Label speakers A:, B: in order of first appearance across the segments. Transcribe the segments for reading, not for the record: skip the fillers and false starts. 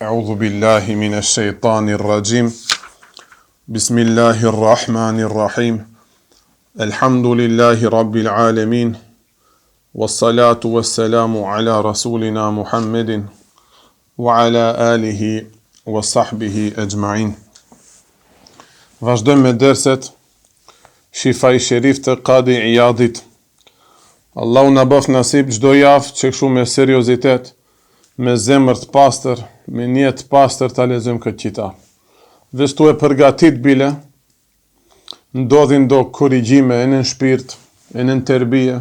A: أعوذ بالله من الشيطان الرجيم بسم الله الرحمن الرحيم الحمد لله رب العالمين والصلاة والسلام على رسولنا محمد وعلى آله وصحبه أجمعين. Vazhdojmë me derset Shifa i Sherif të Qadi Iyadit. Allahu na bëf nasib çdo javë që kështu me seriozitet, me zemër të pastër, me një të pastër ta lexojmë këtë kitab. Veç tu e përgatit bile, ndodhin do korrigjime e në shpirt, e në terbie,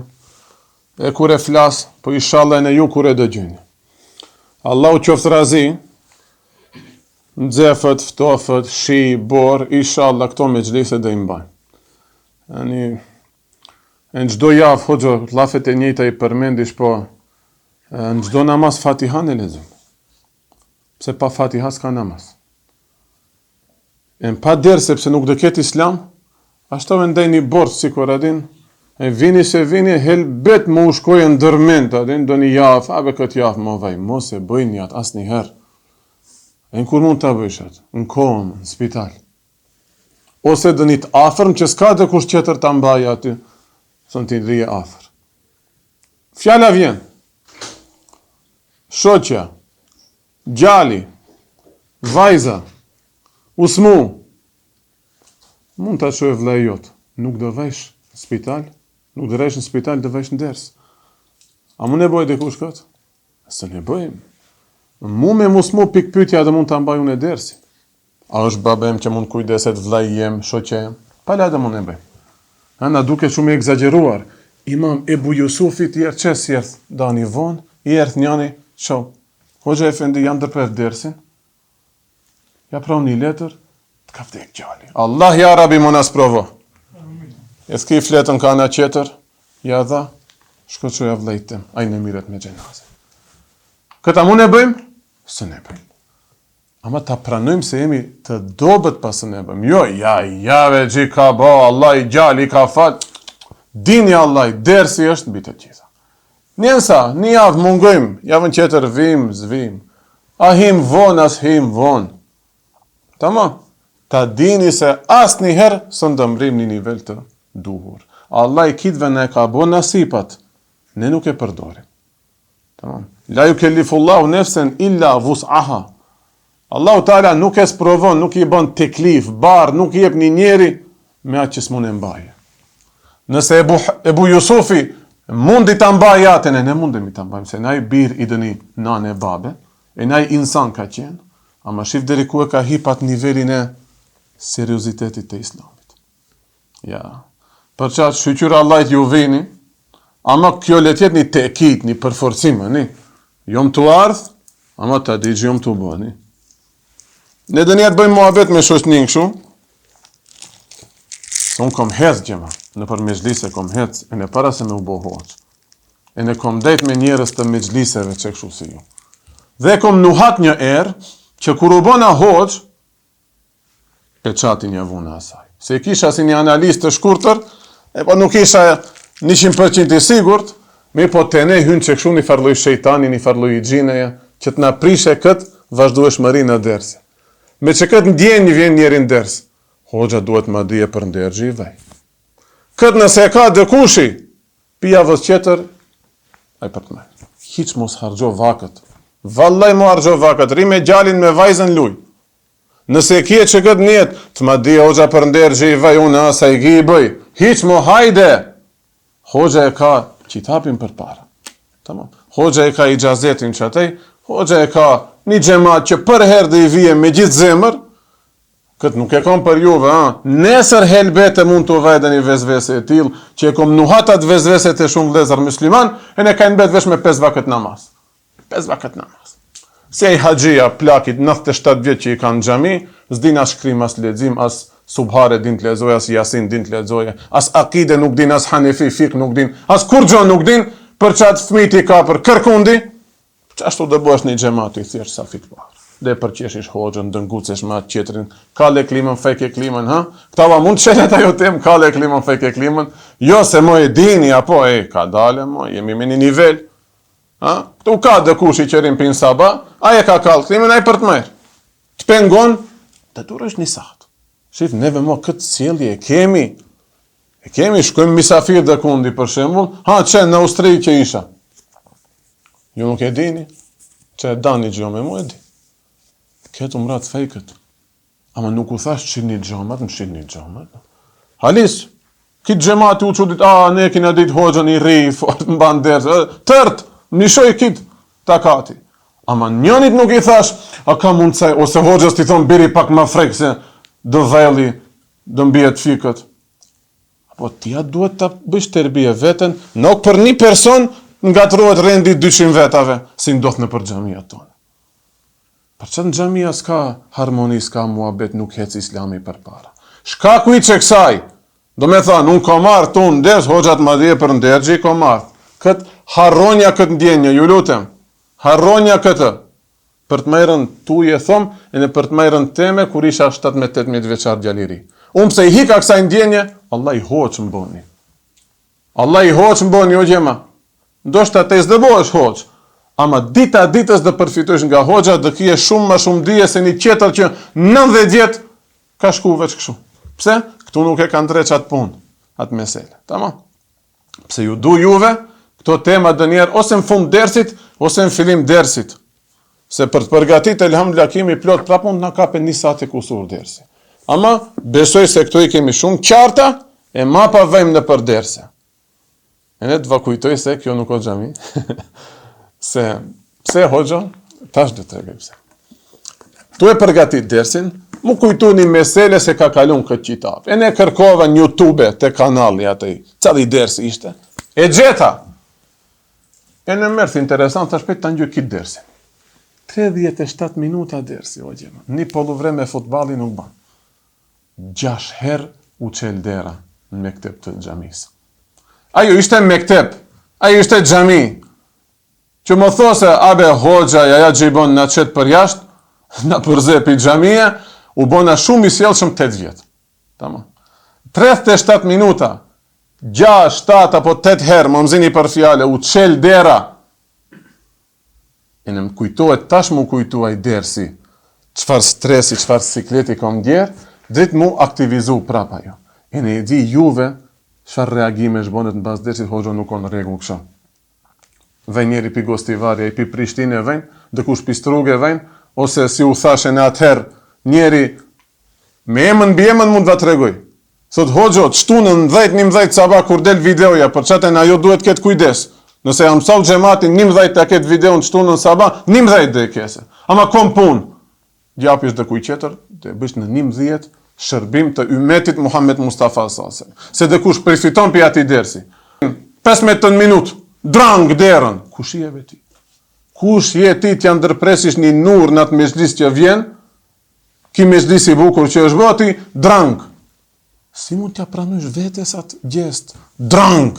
A: e kur e flas, po inshallah e në ju kur e dëgjoni. Allahu qoftë razi, nxefët, ftofët, shi, bor, inshallah këto me xhlise do i mbajnë. Në çdo javë hoxha llafet e njëjta i përmendish, po në çdo namaz Fatihan e lexojmë. Pse pa Fatiha s'ka namaz. E në pa derë sepse nuk do ketë islam, ashtu e ndaj një borë si kur adin, e vini se vini, helbet më u shkojë në dërment, adin, do një javë, abe këtë javë më vaj, mos e bëjnë jatë asë një herë. E në kur mund të bëjshat? Në komë, në spital. Ose dë një të afërm që s'ka dhe kush qëtër të mbaj aty, së në t'i dhije afër. Fjala vjen. Shoqja, gjali, vajza, usmu, mund të qojë vllai jot, nuk do vesh në spital, nuk do resh në spital, do vesh në ders. A mu ne bëjë dhe kush këtë? Se ne bëjmë. Mu me musmu pik pytja dhe mund të ambaj unë e dersi. A është babem që mund kujdeset vllai jem, shoqja jem? Pala dhe mund e bëjmë. Na duke shumë e egzageruar. Imam Ebu Jusufit i erë qes i erth dani vonë, i erth njani, qo. Hoxha Efendi jam dërpër dersin, ja prav një letër, të ka vdek gjali. Allah ja rabi më nas provo. E s'ki fletën ka na qeter, ja dha, shko qoja vllajtim, a i në miret me gjenazë. Këta mu ne bëjmë? Së ne bëjmë. Ama ta pranojmë se jemi të dobet pasë ne bëjmë. Jo, jave gji ka ba, Allah i gjali ka fal. Dini Allah i dersi është në bitë gjitha. Njenësa, një javë mungojmë, javën qeter vim, zvim. A him von, as him von. Tamam. Ta dini se as njëherë së ndëmrim një nivel të duhur. Allah i kitve ne ka bo nasipat, ne nuk e përdorim. Tamam. La ju kellifullahu nefsen illa vus'aha. Allahu Teala nuk e sprovon, nuk i bën teklif, bar, nuk i jep një njeri me atë që s'mun e mbaje. Nëse Ebu Jusufi mundi të mbaj jatën, e ne mundemi të mbajmë, se na i bir i dëni nane e babe, e na i insan ka qenë, ama shif deri ku e ka hipat nivelin e seriozitetit të islamit. Ja, për qatë shqyqyra Allahit ju vini, ama kjo letjet një tekit, një përforcime, një, jom të ardhë, ama të digjë jom të bëni. Ne dënjet bëjmë muhabet me shosh një këshu, unë kom hez gjema, në për mejlise kom hez, e në para se me u bo hoq. E në kom dejt me njerës të mejliseve që këshu si ju. Dhe kom nuhat një erë, që kur u bona hoq, e qati një vuna asaj. Se kisha si një analist të shkurtër, e po nuk isha 100% i sigurt, me po të ne hynë që këshu një farloj shejtani, një farloj i gjineja, që të na prishe këtë vazhdueshmëri në dersi. Me që këtë ndjen një vjen njeri në dersi. Hoxha duhet ma dhije për ndërgjë i vej. Këtë nëse ka dëkushi, pia vës qeter, aj për të me. Hiq mos hargjo vakët. Vallaj mu hargjo vakët, ri me gjallin me vajzën luj. Nëse kje që këtë njetë, të ma dhije hoxha për ndërgjë i vej, unë asa i gi i bëj. Hiq mu hajde. Hoxha e ka qitapin për para. Tamam. Hoxha e ka i gjazetin që atej, hoxha e ka një gjemat që për her dhe i vije me gjithë zemër. Këtë nuk e kom për juve, nesër helbete mund të vajde një vezvese e tilë, që e kom nuhatat vezvese të shumë vlezër musliman, e ne kajnë bet vesh me 5 vakët namaz. 5 vakët namaz. Se i haqia plakit 97 vjetë që i kanë gjami, s'din as shkrim, as ledzim, as subhare din të lezoje, as jasin din të lezoje, as akide nuk din, as hanefi, fik nuk din, as kur gjo nuk din, për çat fëmijë i ka për kërkundi, ashtu do bësh në xhamat i thjesht sa fitbar. Dhe përqeshish hoxhën, dëngucesh me atë qetrin, kale klimën, fake klimën, ha? Këta va mund çelet ajo tem, kale klimën, fake klimën. Jo se mo e dini apo ka dalë mo, jemi me një nivel. Ha? Këtu ka dëkush i qerin pin sabah, ai e ka kall klimën, ai për të merr. Të pengon, të duresh një saht. Shif, neve mo këtë sjellje e kemi, shkojmë misafir dhe kundi për shembull, ha çe në Austri që isha. Ju nuk e dini, që e dani gjë me mu e di. Këtë umrat fejkët. Ama nuk u thash qilni gjamat, më qilni gjamat. Halis, kitë gjemati u që dit, ne kina dit hoxën i ri, fort më banderë, tërt, një shoj kitë takati. Ama njënit nuk i thash, a ka mund saj, ose hoxës ti thonë biri pak ma frek, se dë dheli, dë mbjet fikët. Apo tia duhet të bësh tërbije veten, nuk për një person nga të rohet rendi 200 vetave, si ndodh në për gjamia tonë. Për që në gjamia s'ka harmoni, s'ka muabet, nuk hec islami për para. Shka kuj që kësaj, do me thanë, unë ko marrë, tu në ndërës, hoxhat ma dhije për ndërgji, ko marrë. Këtë harronja këtë ndjenja, ju lutem, harronja këtë, për të mejrën tu je thom, e në për të mejrën teme, kur isha 17-18 veçar djaliri. Unë pse i hika kësaj ndjenje, Allah i hoqë më boni. Allah i hoqë më boni, o gjema. Ndoshta te zdëbohesh hoqë. Ama dita ditës dhe përfitosh nga hoxha dhe kje shumë ma shumë dije se një qeter që 90 vjet ka shku veç këshu. Pse? Këtu nuk e kanë dreq atë punë, atë mesele. Tama? Pse ju du juve, këto tema dë njerë ose në fund dersit, ose në filim dersit. Se për të përgatit e elhamdulillah kemi plot prapun në kape një sati kusur dersi. Ama besoj se këto i kemi shumë qarta e ma pa vejmë në për derse. E ne të vakujtoj se kjo nuk o xhami. Se, pse hoxha, tash dhe të regaj pse. Tu e përgatit dersin, mu kujtu një mesele se ka kalun këtë qitab. E ne kërkova në YouTube të kanali atëj, cali dersi ishte. E gjeta. E në mërth interesant, tash për të një kitë dersin. 37 minuta dersi, o gjema. Një poluvre me futbali nuk ban. 6 herë u qel dera në mektep të xhamisë. Ajo ishte mektep, ajo ishte xhami. Që më those, abe hoxha, ja gjibon në qëtë për jashtë, në përze për xhamia, u bona shumë i sjellshëm 8 vjetë. 37 minuta, 6, 7 apo 8 herë, më mëzini për fjale, u qel dera. E në më kujtohet, tash më kujtuaj dersi, qëfar stresi, qëfar sikleti kom djerë, dritë mu aktivizu prapa jo. E në e di juve, qëfar reagime shbonet në bas dersit, hoxha nuk o në regu kësha. Vej njeri pi Gostivarja, i pi Prishtine vejn, dëkush pi Struge vejn, ose si u thashe në atëherë, njeri me emën bi emën mund va të regoj. Thot hoxhot, shtunën 10-11 sabah kur del videoja, për qatën ajo duhet këtë kujdes. Nëse jam sau gjematin 11 të këtë video në shtunën sabah, 11 dhe kese. Ama kom pun. Gjapish dhe kuj qeter, dhe bësh në 11 shërbim të ymetit Muhammed Mustafa s.a.s. Se dëkush përfiton për ati dersi. 15 minutë. Drang derën. Kush je ti? Kush je ti t'ja ndërpresish një nur në atë mezhlis që vjen, ki mezhlis i bukur që është bëti, drang. Si mund t'ja pranush vetes atë gjest? Drang.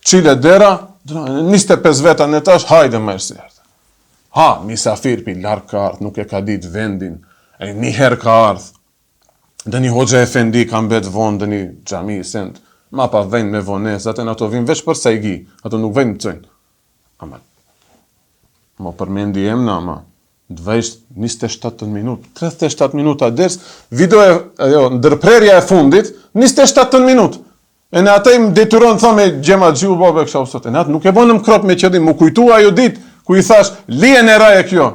A: Qile dera, drang. 25 veta në tash, hajde më erdhë. Ha, misafir pi larg ka ardhë, nuk e ka dit vendin, e një herë ka ardhë. Dhe një hoxha efendi ka mbet vonë, dhe një xhami i send. Ma pa vejnë me vones, atë në ato vinë veç për sajgi, ato nuk vejnë të cojnë. Ama, mo përmendi emna, ama, dvejsh 27 minut, 37 minuta ders, video ndërprerja e fundit, 27 minut. E në atë i më detyron, thome, gjema gjiu bobe kësha usot. E në atë nuk e bonëm krop me qëllim, mu kujtua ajo dit, ku i thash, lijen e raje kjo,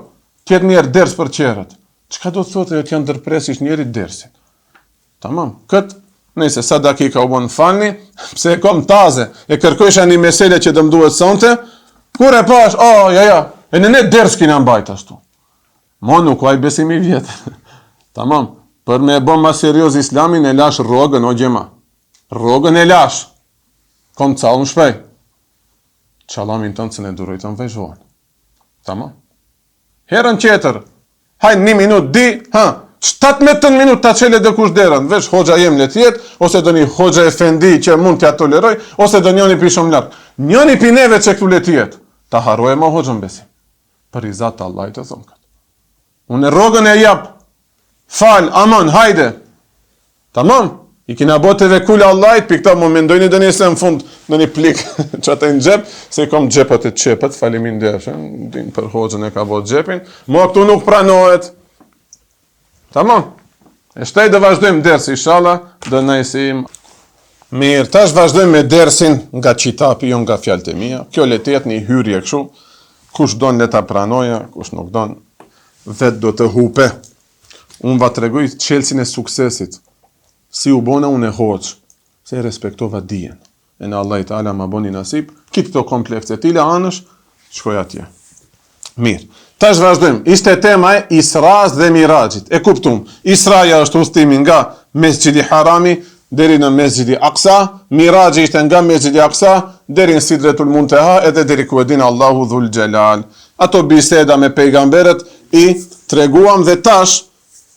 A: kjetë njerë ders për qerët. Qka do të thotë e t'ja ndërpresish njerit dersin? Tamam, këtë, nëse sa dakika u bon falni, pse e kom taze, e kërkojsha një mesele që dëm duhet sonte, kur e pash, e në ne ders kina mbajt ashtu. Mo nuk vaj besimi vjetë. Tamam, për me e bon ma serios islamin, e lash rogën, o gjema. Rogën e lash. Kom calë më shpej. Qalamin tënë cë ne durojtën vejshvohen. Tamam. Herën qeter, hajnë 1 minut, 17 minut ta qele dhe kush derën, veç hoxha jem le tjetë, ose do një hoxha efendi që mund t'ja toleroj, ose do njoni pi shumë larkë. njëni pineve që këtu le tjetë, ta haroj ma hoxën besim. Për i zatë Allah të thonë këtë. Unë rogën e japë, falë, aman, hajde. Tamam, i kina boteve kule Allahit, për këta më mendojnë dhe njëse në fund në një plik që atë në gjep, se i kom gjepët e qepët, falimin deshën, din për hoxën e ka bot gjepin, mo këtu nuk pranohet. Tamam, e shtaj dhe vazhdojmë dersi, inshallah, dhe nëjsim. Mirë, tash vazhdojmë me dersin nga qitapi, jo nga fjalët e mia. Kjo le të jetë një hyrje kështu. Kush don le ta pranoja, kush nuk don, vetë do të hupe. Unë va tregoj çelësin e suksesit. Si u bona unë e hoq, se e respektova dijen. E në Allah i Taala ma boni nasib, kitë këto komplekse tila anësh, shkoj atje. Mirë, tash vazhdojmë. Ishte tema e Isras dhe Mirajit. E kuptum, Israja është udhëtimi nga Mesxhidi Harami deri në Mesxhidi Aqsa, Miraji ishte nga Mesxhidi Aqsa deri në Sidretul Muntaha edhe deri ku e din Allahu Dhul Xhelal. Ato biseda me pejgamberet i treguam dhe tash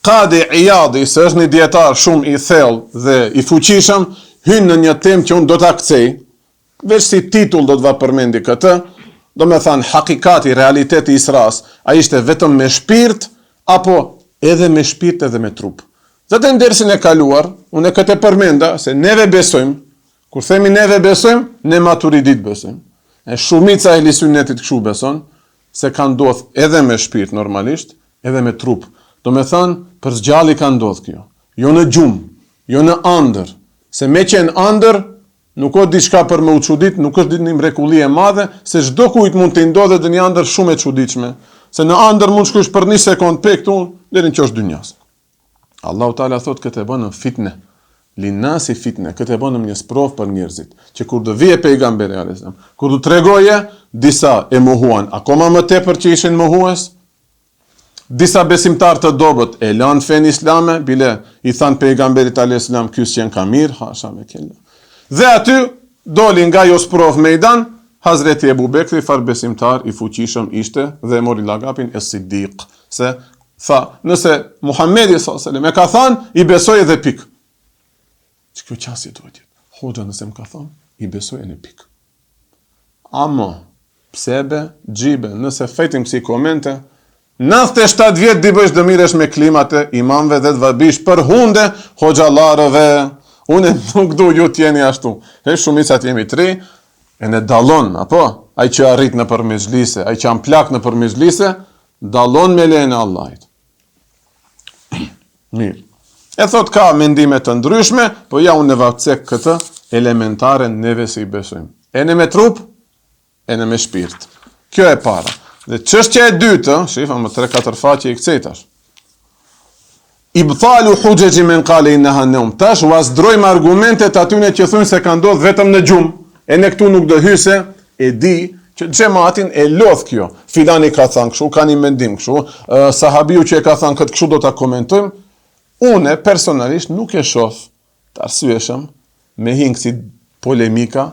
A: Qadi Iyadi, se është një dietar shumë i thellë dhe i fuqishëm, hyn në një temë që unë do ta kthej, veç si titull do të va përmendi këtë, do me thanë hakikati, realiteti Isras, a ishte vetëm me shpirt apo edhe me shpirt edhe me trup. Zatë në dersin e kaluar, unë e këtë përmenda, se neve besojmë, kur themi neve besojmë, ne maturidit besojmë. E shumica e lisynetit këshu beson, se ka ndodh edhe me shpirt normalisht, edhe me trup. Do me thënë, për zgjalli ka ndodh kjo. Jo në gjumë, jo në andër. Se me qenë andër, nuk o diçka për me u çudit, nuk është një mrekulli e madhe, se çdo kujt mund të ndodhe dhe një andër shumë e çuditshme. Se në andër mund shkush për një sekond pe këtu, deri në qosh dynjas. Allahu Taala thot këtë e bënë fitne, linasi fitne, këtë e bënë një sprov për njerëzit, që kur do vije pejgamberi alayhis salam, kur do tregoje, disa e mohuan, akoma më tepër që ishin mohues, disa besimtar të dobët e lanë fen islame, bile i than pejgamberit alayhis salam, ky s'jen ka mirë, hasha me kella. Dhe aty doli nga jo sprov mejdan, Hazreti Ebu Bekri, far besimtar i fuqishëm ishte dhe mori lagapin e Siddiq, se tha, nëse Muhamedi s.a.s. e ka thanë, i besoj edhe pik. Që kjo qasje duhet jetë? Hoxha nëse më ka thanë, i besoj edhe pik. Amo, psebe, gjibe, nëse fejtim kësi komente, 97 vjetë di bëjsh dëmiresh me klimate, imamve dhe të vabish për hunde, hoxhalarëve, une nuk du ju t'jeni ashtu. He shumicat jemi tri, e ne dalon, apo? Ai që arrit në për mezhlise, ai që am plak në për mezhlise, dalon me lejnë Allahit. Mirë. E thot ka mendime të ndryshme, po ja unë neva cek këtë elementare neve si i besojmë. E në me trup, e në me shpirt. Kjo e para. Dhe çështja e dytë, shifa më 3-4 faqe i kcetash. Ibtalu hujjaji men qala innaha nawm. Tash vazdrojmë argumentet atyne që thonë se ka ndodhur vetëm në gjumë, e ne këtu nuk do hyse, e di që xhamatin e lodh kjo. Filani ka thënë kështu, ka një mendim kështu, sahabiu që e ka thënë këtë kështu do ta komentojmë. Unë personalisht nuk e shoh të arsyeshëm me hingë si polemika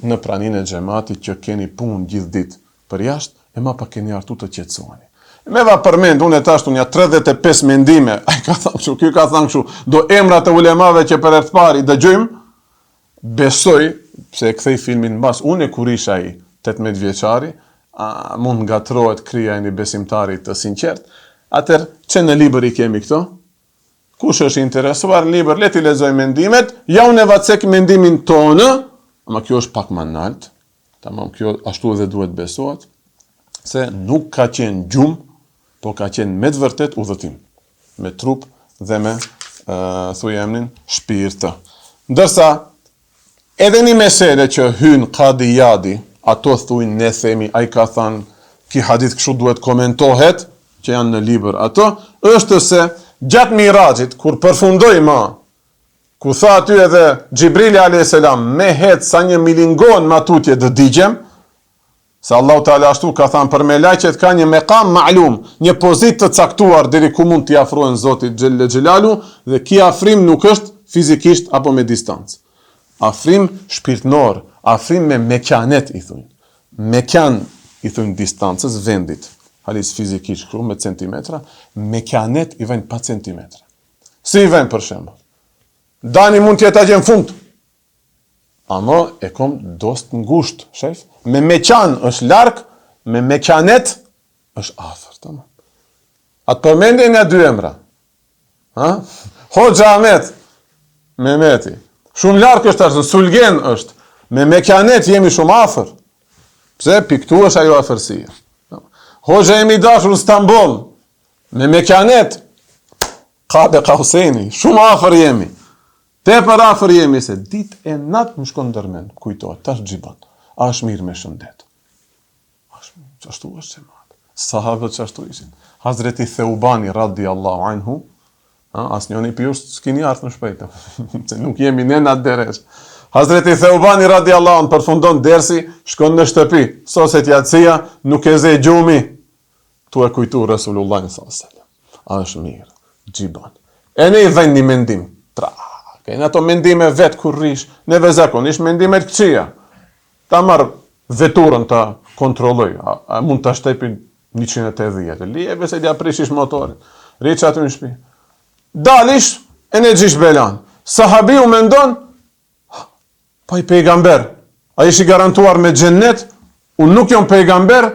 A: në praninë e xhamatit që keni punë gjithë ditë për jashtë, e ma pa keni artu të qetësoheni. Me va përmend, unë e tashtu një 35 mendime, ai ka thënë kështu, ky ka thënë kështu, do emrat e ulemave që për herë të parë i dëgjojmë, besoj, pse e kthej filmin mbas, unë kur isha ai 18 vjeçari, mund ngatrohet krija e një besimtari të sinqert, atëherë që në libër i kemi këto, kush është interesuar libër, le t'i lexoj mendimet, ja unë e vacek mendimin tonë, ama kjo është pak më nalt, tamam, kjo ashtu edhe duhet besohet, se nuk ka qenë gjumë, po ka qenë me të vërtet udhëtim, me trup dhe me thujemnin shpirtë. Ndërsa, edhe një mesele që hyn Qadi Iyadi, ato thujnë ne themi, ai ka thënë, ki hadith kështu duhet komentohet, që janë në libër ato, është se gjatë Mirajit, kur përfundoj ma, ku tha aty edhe Gjibrili a.s. me hetë sa një milingon ma tutje dë digjem, se Allahu Teala ashtu ka thënë për me lajqet ka një meqam ma'lum, një pozit të caktuar deri ku mund t'i afrohen Zotit Gjelle Gjelalu, dhe ki afrim nuk është fizikisht apo me distancë. Afrim shpirtnor, afrim me mekanet i thunë. Mekan i thunë distancës vendit. Halis fizikisht kështu me centimetra, mekanet i vënë pa centimetra. Si i vënë për shembull? Dani mund t'jetë atje në fund. Ama e kom dost ngusht, shef? Me meqan është larg, me meqanet është afër, tamam. Atë përmendin e dy emra. Ha? Hoxha Ahmet, Mehmeti. Shumë larg është arsë, Sulgen është. Me meqanet jemi shumë afër. Pse? Piktu është ajo afërsia. Hoxha jemi dashur në Istanbul, me meqanet, Qabe Qauseni, shumë afër jemi. Tepër afër jemi se ditë e natë më shkon ndërmend, kujtohet, tash xhiban. A është mirë me shëndet. Ashtu është që madh. Sahabët çashtu ishin. Hazreti Theubani radhiyallahu anhu, asnjëri për ju s'keni ardhur më shpejt, se nuk jemi ne në atë derës. Hazreti Theubani radhiyallahu anhu përfundon dersi, shkon në shtëpi, soset yatsia, nuk e ze gjumi. Tu e kujtu Resulullah sallallahu alaihi wasallam. A është mirë, xhiban. E ne i vjen një mendim. Kejnë ato mendime vetë kur rish, neve zakonisht mendime të këqia. Ta marrë veturën ta kontrolloj, a mund të shtepin 180, lieve se t'ja prishish motorin, riq aty në shpi. Dalish, e ne gjish belan. Sahabi u mendon, pa i pejgamber, a ishi garantuar me xhennet, unë nuk jom pejgamber,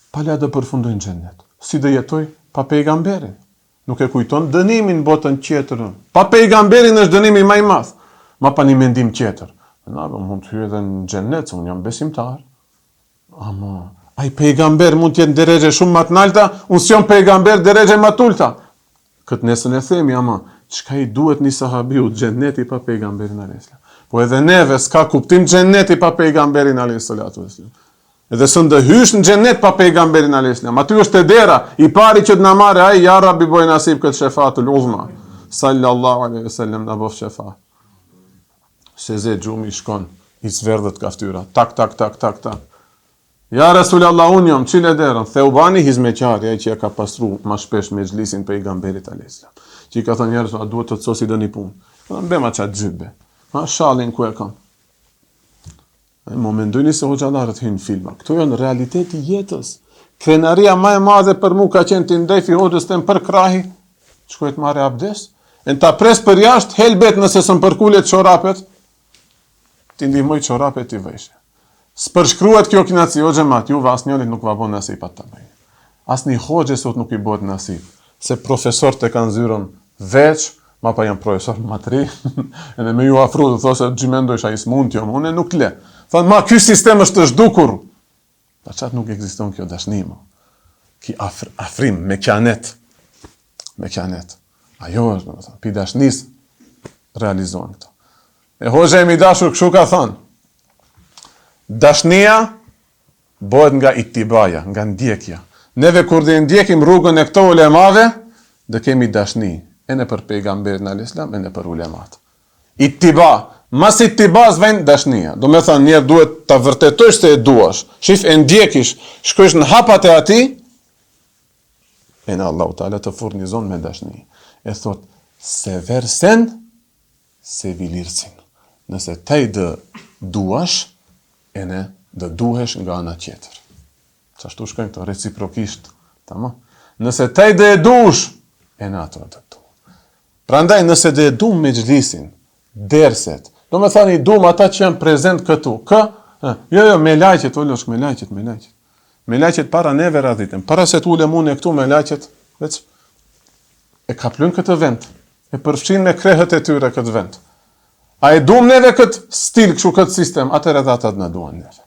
A: pala dhe përfundojnë xhennet. Si dhe jetoj pa pejgamberin. Nuk e kujton dënimin botën tjetër. Pa pejgamberin është dënimi më i madh. Ma pa një mendim tjetër. Na mund të hyj edhe në xhennet, unë jam besimtar. Ama ai pejgamber mund të jetë në drejtë shumë më të larta, unë s'jam pejgamber drejtë më të ulta. Këtë nesën e themi, ama çka i duhet një sahabiu xhenneti pa pejgamberin alayhis salam. Po edhe neve s'ka kuptim xhenneti pa pejgamberin alayhis salatu wasalam. Edhe së ndëhysh në xhennet pa pejgamberin alayhis salam. Aty është e dera, i pari që të na marrë ai, ja Rabbi boj nasib këtë shefatul uzma. Sallallahu alaihi wasallam na bof shefat. Se ze gjumi shkon, i zverdhet kaftyra. Tak. Ja Resulallah, unë jam, qile derën. Theubani hizmeqari, ai që ja ka pastru ma shpesh me xhlisin pejgamberit alayhis salam. Që i ka thënë njerëz, a duhet të të cosi dëni punë. Bëma qatë gjybe. Ma shalin ku e kam. Mo mendojni se hoxhallarët hynë filma. Këto janë realiteti jetës. Krenaria më e madhe për mu ka qenë të ndefi hoxhës tem për krahi, shkojt marrë abdes, e në ta pres për jashtë, helbet nëse së më përkullet qorapet, ti ndihmoj qorapet t'i vejshë. S'përshkruat kjo kinaci, o xhamat, juve asnjërit nuk va bon nasip atë të bëjë. Asnjë hoxhë sot nuk i bëhet nasip, se profesorët e kanë zyrën veç, ma pa janë profesor matri, edhe me ju afru dhe thosë, gjimendojsh a i s'mund t'jo, unë nuk le. Thënë, ma, ky sistem është të zhdukur. Pa qatë nuk ekziston kjo dashnimo. Ki afrim, me kjanet. Ajo është, pi dashnis, realizohen këto. E hoxha e mi dashur këshu ka thënë, dashnia bëhet nga itibaja, nga ndjekja. Neve kur dhe ndjekim rrugën e këto ulemave, dhe kemi dashni, e në për pejgamberin al-Islam, e në për ulemat. Itiba, mas itiba zvejnë dashnia. Do me thënë, njerë duhet të vërtetojsh se e duash, shif e ndjekish, shkojsh në hapat e ati, e në Allahu Teala të furnizon me dashni. E thot, se versen, se vilirësin. Nëse te i dë duash, e ne dë duhesh nga ana tjetër. Qashtu shkojnë të reciprokisht. Tama? Nëse te i dë e dush, e në ato dë du. Prandaj, nëse dë e du me gjlisin, derset, do me thani, du me ata që janë prezent këtu. Jo, me lajqet, o loshk, me lajqet. Me lajqet para neve radhitem. Para se t'ule mune këtu me lajqet, veç, e kaplun këtë vend. E përfshin me krehët e tyre këtë vend. A e duam neve këtë stil, kështu këtë sistem, atër edhe atat në duan neve.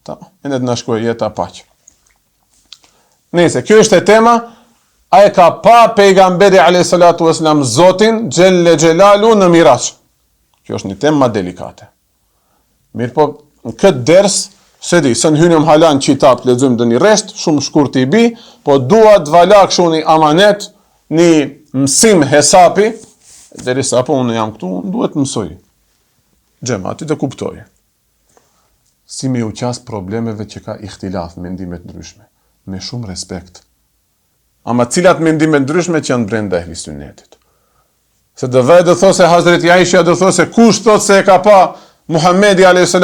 A: Ta, e në të nashkoj jeta paq. Nese, kjo është e tema, a e ka pa pejgamberi a.s. Zotin, Gjelle Gjelalu në Miraç. Kjo është një temë ma delikate. Mirë po, në këtë ders, se di, së në hynëm halan qitap të lexojmë dhe një rest, shumë shkurt i bi, po dua të valak shumë një amanet, një mësim hesapi, deri sa po unë jam këtu, unë duhet mësoj. Gjemati të kuptoj. Si me u qas problemeve që ka ihtilaf, mendimet ndryshme, me shumë respekt. Ama cilat mendimet ndryshme që janë brenda ehli sunnetit. Se dëvaj dë those Hazreti Aisha dë those kush thot se e ka pa Muhamedi a.s.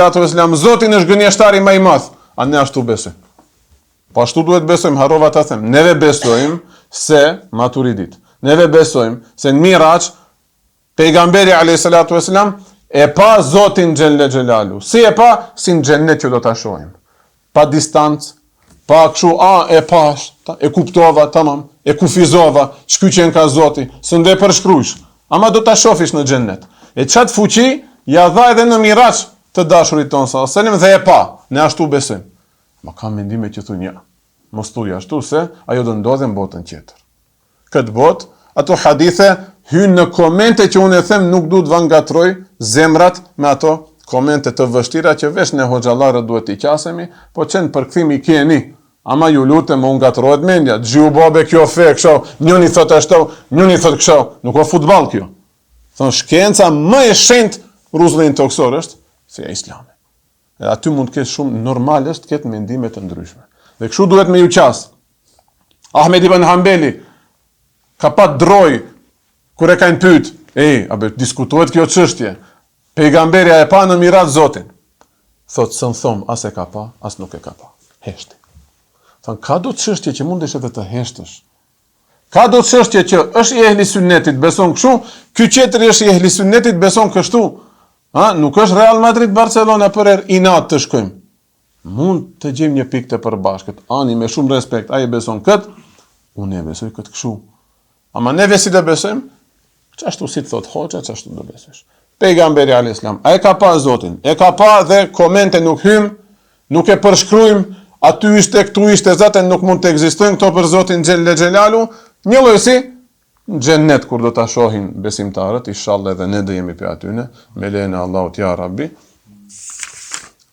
A: Zotin është gënjeshtari më i madh. A ne ashtu besojmë. Po ashtu duhet besojmë, harrova ta them. Neve besojmë se Maturidit. Neve besojmë se në Miraç pejgamberi a.s. E pa Zotin Gjelle Gjelalu. Si e pa? Si në xhennet që do ta shohim. Pa distancë, pa kështu, e pash, e kuptova, tamam, e kufizova, shkyqen ka Zoti, së nde përshkrush, ama do ta shofish në xhennet. E çat fuqi, ja dha edhe në miraç të dashurit tonë sa selim dhe e pa, ne ashtu besojmë. Ma kam mendime që thunë ja, mos thuaj ashtu se ajo do ndodhe në botën tjetër. Këtë botë, ato hadithe hynë në komente që unë e them nuk du të vangatroj zemrat me ato komente të vështira që vesh në hoxhallarët duhet t'i qasemi, po qenë përkthimi keni, ama ju lutem unë gatrohet mendja, gjiu babe kjo fe, kësho, njëni thot ashtu, njëni thot kësho, nuk o futbal kjo. Thonë shkenca më e shenjtë rruzllin toksor është feja islame. Edhe aty mund të ketë shumë normalisht të ketë mendime të ndryshme. Dhe kështu duhet me ju qas. Ahmed ibn Hanbeli ka pa droj kur e kanë pyet, diskutohet kjo çështje. Pejgamberia e pa në mirat Zotin. Thot së në thom, as e ka pa, as nuk e ka pa. Heshti. Thonë, ka do çështje që mundesh edhe të heshtësh. Ka do çështje që është i ehli sunnetit, beson kështu, ky tjetri është i ehli sunnetit, beson kështu. Nuk është Real Madrid Barcelona për inat të shkojmë. Mund të gjejmë një pikë të përbashkët. Ani me shumë respekt, ai beson kët, unë e besoj kët kështu. Ama neve si të besojmë, çashtu si të thot hoxha, çashtu do besosh. Pejgamberi alayhis salam, ai ka pa Zotin, e ka pa dhe komente nuk hym, nuk e përshkruajm, aty ishte, këtu ishte, zaten nuk mund të ekzistojnë këto për Zotin Gjelle Gjelalu, një lloj si në xhennet kur do ta shohin besimtarët, inshallah edhe ne do jemi pe atyne, me lejen e Allahut ya Rabbi.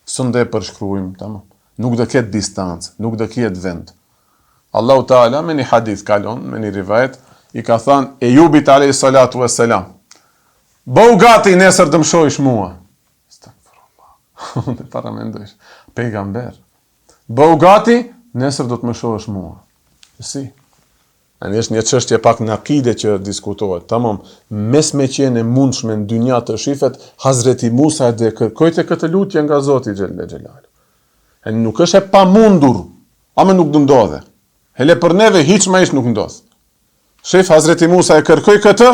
A: S'ndë përshkruajm, tamam. Nuk do ketë distancë, nuk do ketë vend. Allahu Taala me një hadith kalon, me një rivayet, i ka thënë Ejubit alayhis salatu wassalam, bëu gati nesër të më shohish mua. Astaghfirullah. Unë para mendoj. Pejgamber. Bëu gati nesër do të më shohësh mua. Si? Ani është një çështje pak në akide që diskutohet. Tamam, mes me qenë e mundshme në dynja të shifet, Hazreti Musa dhe kërkojte këtë lutje nga Zoti Gjelle Gjelalu. Ani nuk është e pamundur, ama nuk do ndodhe. Hele për neve hiç më ish nuk ndodh. Shef Hazreti Musa e kërkoi këtë,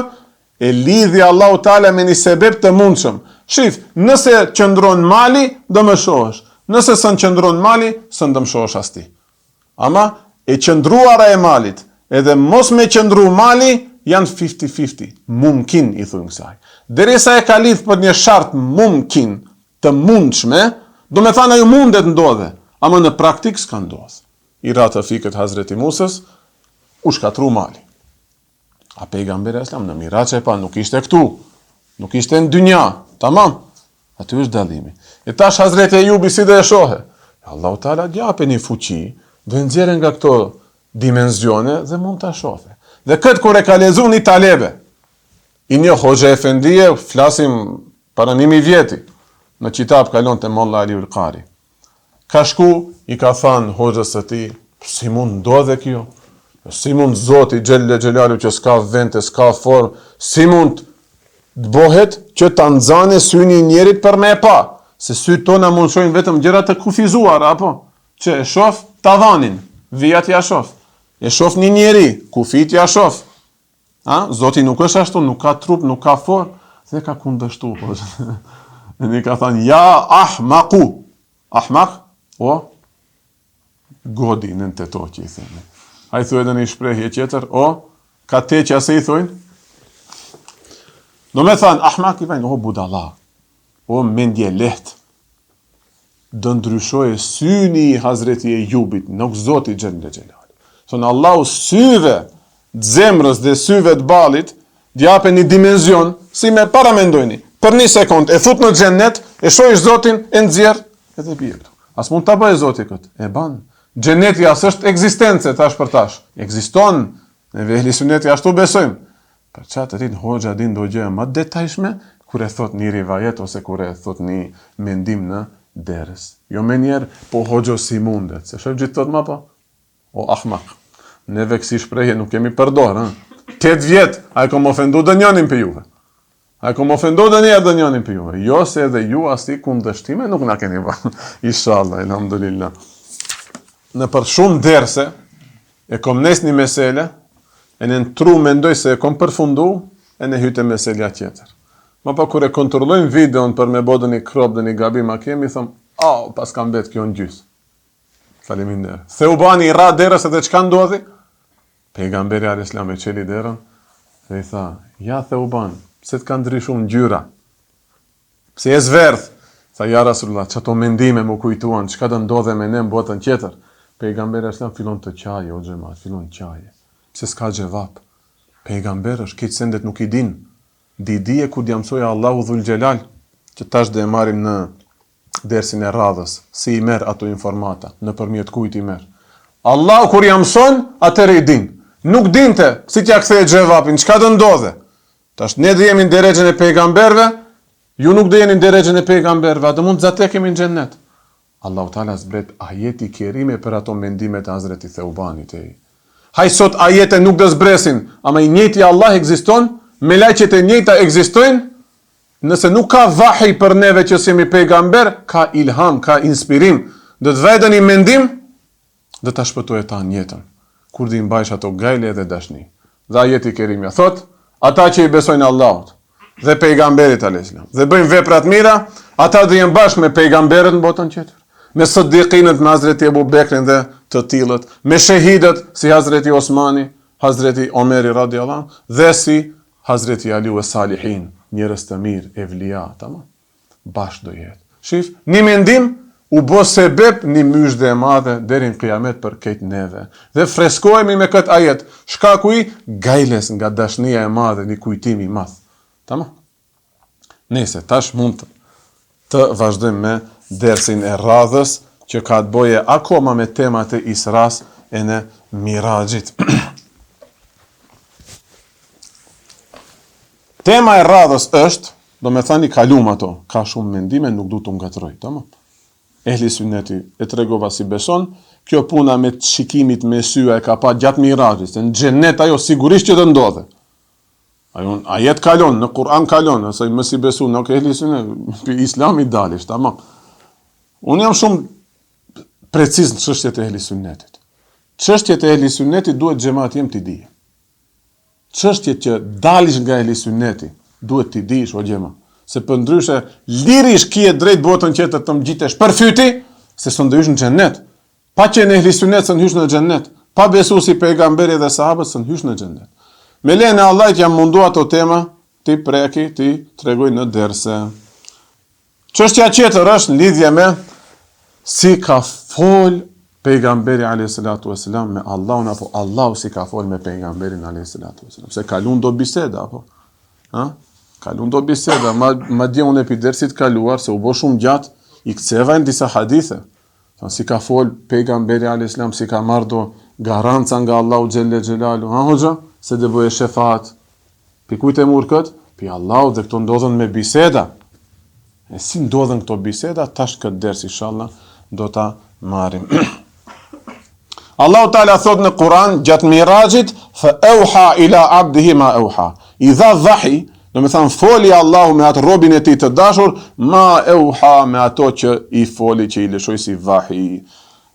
A: e lidhi Allahu Taala me një sebeb të mundshëm. Shif, nëse qëndron mali, do më shohësh. Nëse s'në qëndron mali, s'në do më shohësh as ti. Ama e qëndruara e malit, edhe mos me qëndru mali, janë 50-50. Mumkin, i thujmë kësaj. Derisa e ka lidh për një shart mumkin të mundshme, do me thana ju mundet ndodhe, ama në praktik s'ka ndodh. I ra të fikët Hazreti Musës, u shkatru mali. A pejgamberi islam në miraç e pa, nuk ishte këtu, nuk ishte në dynja, tamam, aty është dallimi. E tash Hazreti Ejubi si dhe e shohe, Allahu Taala jape një fuqi, dhe nxjerrën nga këto dimensione dhe mund ta shohë. Dhe këtë kur e ka lexuar një talebe, i një hoxha efendie, flasim para 1000 vjeti, në kitab kalon te Molla Aliul Qari. Ka shku, i ka thënë hoxhës së tij, si mund ndodhe kjo? Si mund Zoti Gjelle Gjelalu që s'ka vente, s'ka formë, si mund të bëhet që ta nxanë syni i njerit për me e pa, se syt tona mund shohin vetëm gjëra të kufizuara, apo që e shoh tavanin, vijat ja shoh, e shoh një njeri, kufit ja shoh. Zoti nuk është ashtu, nuk ka trup, nuk ka formë, dhe ka kundështu. Dhe ka thënë ja ahmaqu, ahmaq, o godi në të to që i thënë. A i thuj edhe një shprehje tjetër, ka te që ase i thujnë? Do me thanë, ahmak i vajnë, budala, mendje lehtë, do ndryshoj syni i Hazreti Ejubit, nuk Zoti Gjelle Gjelalu. Thonë, Allahu syve të zemrës dhe syve të balit, djape një dimenzion, si me paramendojni, për një sekund, e thut në xhennet, e shohish Zotin, e nxjerr, edhe bie këtu. As mund ta bëjë Zoti këtë, e ban. Xheneti as është ekzistence tash për tash. Ekziston, ne ehli sunneti ashtu besojmë. Për çfarë rin hoxha din do gjë më detajshme kur e thot një rivajet ose kur e thot një mendim në derës. Jo më njerë, po hoxho si mundet. Se shoh gjithë thot më po. O ahmak. Neve kësi shprehje nuk kemi përdor, 8 vjet, ai kom ofendu dënjonin për juve. Ai kom ofendu dënjonin për juve. Jo se edhe ju asi kundërshtime nuk na keni bërë. Inshallah, elhamdulillah. Në për shumë derse, e kom nes një mesele, e në tru mendoj se e kom përfundu, e në hyte meselja tjetër. Ma pa kur e kontrollojmë videon për me bodë një krop dhe një gabim a kemi, thëm, pas kam bet kjo në gjysë. Faleminderit. Theubani I ra derës edhe çka ndodhi? Pejgamberi alayhis salam e çeli derën dhe I tha, ja Theuban, pse të ka ndryshuar ngjyra? Pse je zverdh? Tha, ja Rasulullah, çato mendime më kujtuan, çka do ndodhe me ne në botën tjetër. Pejgamberi alayhis salam fillon të qaje, o xhamat, fillon qaje. Pse s'ka gjevap? Pejgamberi është këtë sendet nuk I din. Dije ku t'jamsoja Allahu Dhul Gjelal, që tash dhe e marim në dersin e radhës, si I merr ato informata, nëpërmjet kujt I merr. Allahu kur jamson, atëherë I din. Nuk dinte, si t'ja kthej gjevapin, çka do ndodhe? Tash ne do jemi në derexhen e pejgamberëve, ju nuk do jeni në derexhen e pejgamberëve, atë mund të zatekemi në xhennet. Allahu Taala zbret ajeti kerime për ato mendimet e Hazreti Theubanit e. Haj sot ajete nuk do zbresin, ama I njëjti Allah ekziston, melaqet e njëjta ekzistojnë, nëse nuk ka vahi për neve që jemi pejgamber, ka ilham, ka inspirim, do të vëdën I mendim, do ta shpëtojë ta në jetën. Kur di mbajsh ato gajle dhe dashni. Dhe ajeti kerimja thot, ata që I besojnë Allahut dhe pejgamberit alayhis salam, dhe bëjnë vepra të mira, ata do jenë bashkë me pejgamberët në botën tjetër. Me siddiqinët, me Hazreti Ebu Bekrin dhe të tillët, me shahidët si Hazreti Osmani, Hazreti Omeri radiallahu, dhe si Hazreti Ali e Salihin, njerëz të mirë, evlia, tamam. Bashkë do jetë. Shif, një mendim u bë sebeb një myshde e madhe deri në kiamet për këtë neve. Dhe freskohemi me këtë ajet. Shkaku I gajles nga dashnia e madhe, një kujtimi I madh. Tamam. Nëse tash mund të vazhdojmë me dersin e radhës që ka të bëje akoma me temat e Isras e në Mirajit. Tema e radhës është, do me thani kalum ato, ka shumë mendime, nuk du të ngatroj, tamam. Ehli Sunneti e tregova si beson, kjo puna me shikimit me syja e ka pa gjatë Mirajit, në xhennet ajo sigurisht që të ndodhe. Ajet kalon, në Kur'an kalon, asaj mos I besu, nuk Ehli Sunneti, Islami dalish, tamam. Unë jam shumë preciz në çështjet e Ehli Sunnetit. Çështjet e Ehli Sunnetit duhet xhamati jem t'i di. Çështjet që dalish nga Ehli Sunneti duhet t'i dish o xhema, se për ndryshe lirish kije drejt botën tjetër të mgjitesh për fyti, se s'ndo hysh në xhennet. Pa qenë Ehli Sunnet s'në hysh në xhennet. Pa besu si pejgamberi dhe sahabët s'në hysh në xhennet. Me lejen e Allahut jam mundu ato tema, ti preki, ti tregoj në derse. Çështja tjetër është në lidhje me si ka fol pejgamberi alayhis salatu wasalam me Allahun, apo Allahu si ka fol me pejgamberin alayhis salatu wasalam. Se kalun do biseda apo? Kalun do biseda, ma di unë epi dersit kaluar se u bë shumë gjatë, I ktheva në disa hadithe. Si ka fol pejgamberi alayhis salam, si ka marrë do garanca nga Allahu xhelle xhelalu. Hoxha, se do bëj shefat. Pi kujt e mur kët? Pi Allahu, dhe këto ndodhen me biseda. E si ndodhen këto biseda, tash këtë ders inshallah do ta marrim. Allahu Taala thot në Kur'an gjatë Mirajit, fa auha ila abdihi ma auha. I dha vahi, do me thënë foli Allahu me atë robin e tij të dashur, ma auha me ato që I foli, që I lëshoi si vahi.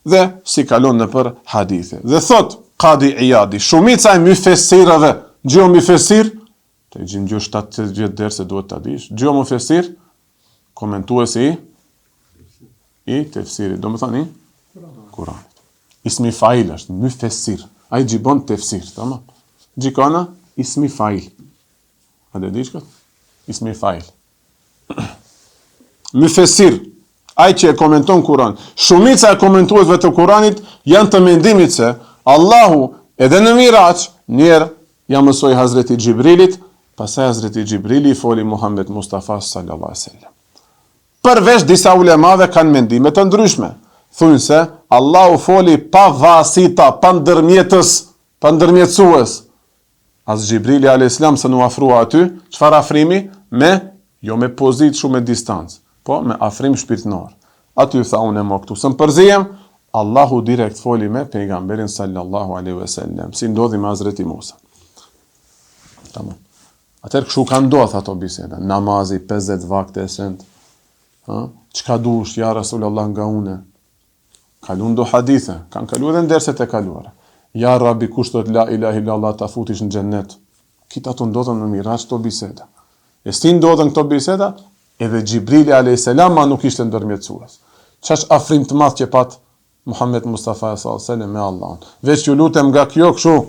A: Dhe si kalon në për hadithe. Dhe thot Qadi Iyadi, shumica e mufesirëve, gjë mufesir, të gjin gjë 7 derse duhet ta dish. Gjë mufesir, komentuesi I tefsirit, do me thani Kur'an. Ismi fail është mufesir. Ai gjibon tefsir, tamam. Gjikona ismi fail. A dhe dish këtë? Ismi fail. Mufesir, ai që e komenton Kur'an. Shumica e komentuesve të Kur'anit janë të mendimit se Allahu edhe në Miraj njerë ja mësoi Hazreti Gjibrilit, pastaj Hazreti Gjibrili I foli Muhammed Mustafa sallallahu alaihi wasallam. Përveç disa ulemave kanë mendime të ndryshme. Thunë se Allahu foli pa vasita, pa ndërmjetës, pa ndërmjetësues. As Gjibrili a.s. se nu afrua aty, çfarë afrimi? Jo me pozit shumë me distancë, po me afrim shpirtënor. Aty tha unë mo këtu së më përzijem, Allahu direkt foli me pejgamberin sallallahu alaihi wasallam, si ndodhi me Hazreti Musa. Tamam. Atëherë kështu ka ndodhur ato biseda, namazi 50 vakte e send. Çka dush ja Rasulullah nga une? Kalun do hadithe, kanë kaluar edhe në derset e kaluara. Ja Rabbi, kush thot la ilaha illallah ta futish në xhennet. Kita të ndodhen në Miraj to biseda. E si ndodhen këto biseda? Edhe Gjibrili a.s. ma nuk ishte ndërmjetësues. Ç'ash afrim të madh që pat Muhammed Mustafa s.a.s. me Allahun. Veç ju lutem nga kjo kështu,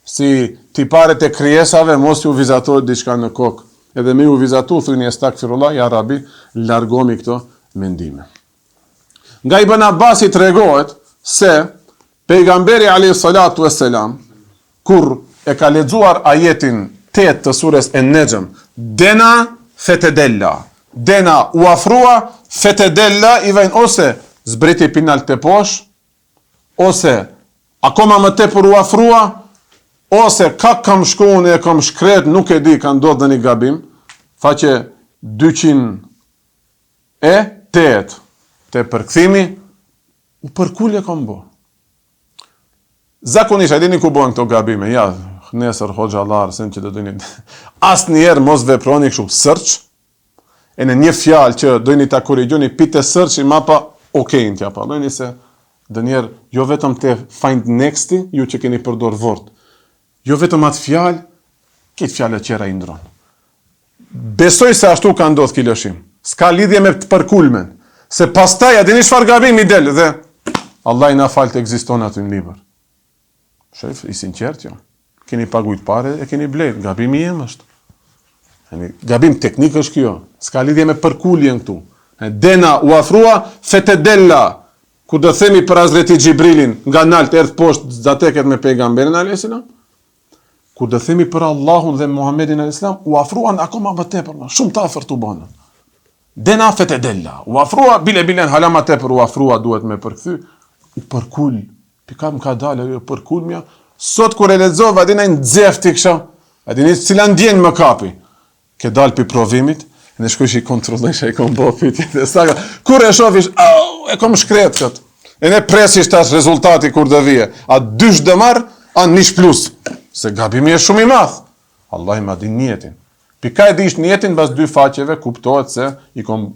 A: si tiparet e krijesave, mos ju vizatojë diçka në kokë. Edhe me ju vizatu, thujni estakfirullah, ja Rabi, largomi këto mendime. Nga Ibn Abbasi tregohet se pejgamberi a.s. kur e ka lexuar ajetin 8 të surës En-Nejm, dena fetedella, dena u afrua, fetedella i vejnë ose zbriti pinal të posh, ose akoma më tepër u afrua, ose ka kam shku unë e kam shkret, nuk e di, ka ndodhë dhe një gabim, faqe 208 të përkthimi, u përkull e kam bo. Zakonisht, a dini ku bojnë këto gabime, ja, nesër, hoxha larë, sen që të dojni, asë njerë mos veproni këshu sërq, e në një fjalë që dojni ta korrigjoni, pite sërq, i ma pa okejnë tja pa, dojni se dë njerë, jo vetëm të find nexti, ju që keni përdor vort, jo vetëm atë fjalë, këtë fjalë e qera i ndronë. Besoj se ashtu ka ndodhë kilëshim, s'ka lidhje me të përkulmen, se pastaj, a dini çfarë gabim i del, dhe Allah i na falë të egziston aty në libër. Shef, i sinqert jo. Keni pagujt pare e keni blejt. Gabimi jem është. Gabim teknik është kjo. S'ka lidhje me përkulljen këtu. Dena u afrua fetedella. Ku do themi për Hazreti Gjibrilin, nga nalt erdh poshtë zateket me pejgamberin a.s. Ku do themi për Allahun dhe Muhammedin a.s. u afruan akoma më tepër, shumë të afërt u bënën. Dena fetedella. U afrua, bilen hala më tepër u afrua, duhet me përkthy. U përkull. Pika më ka dalë, u përkull mja. Sot kur e lexova, adina në dzefti kësha, adina cila ndjenjë më kapi. Ke dalë pi provimit, në shkush i kontrollesh e kom bo fitit. Kur e shofish, e kom shkret këtë. E ne presisht tash rezultati kur dhe vije. A dysh dëmar, a nish plus. Se gabimi e shumë i madh. Allah i ma din njetin. Pika e dish njetin, bas 2 faqeve, kuptohet se i kom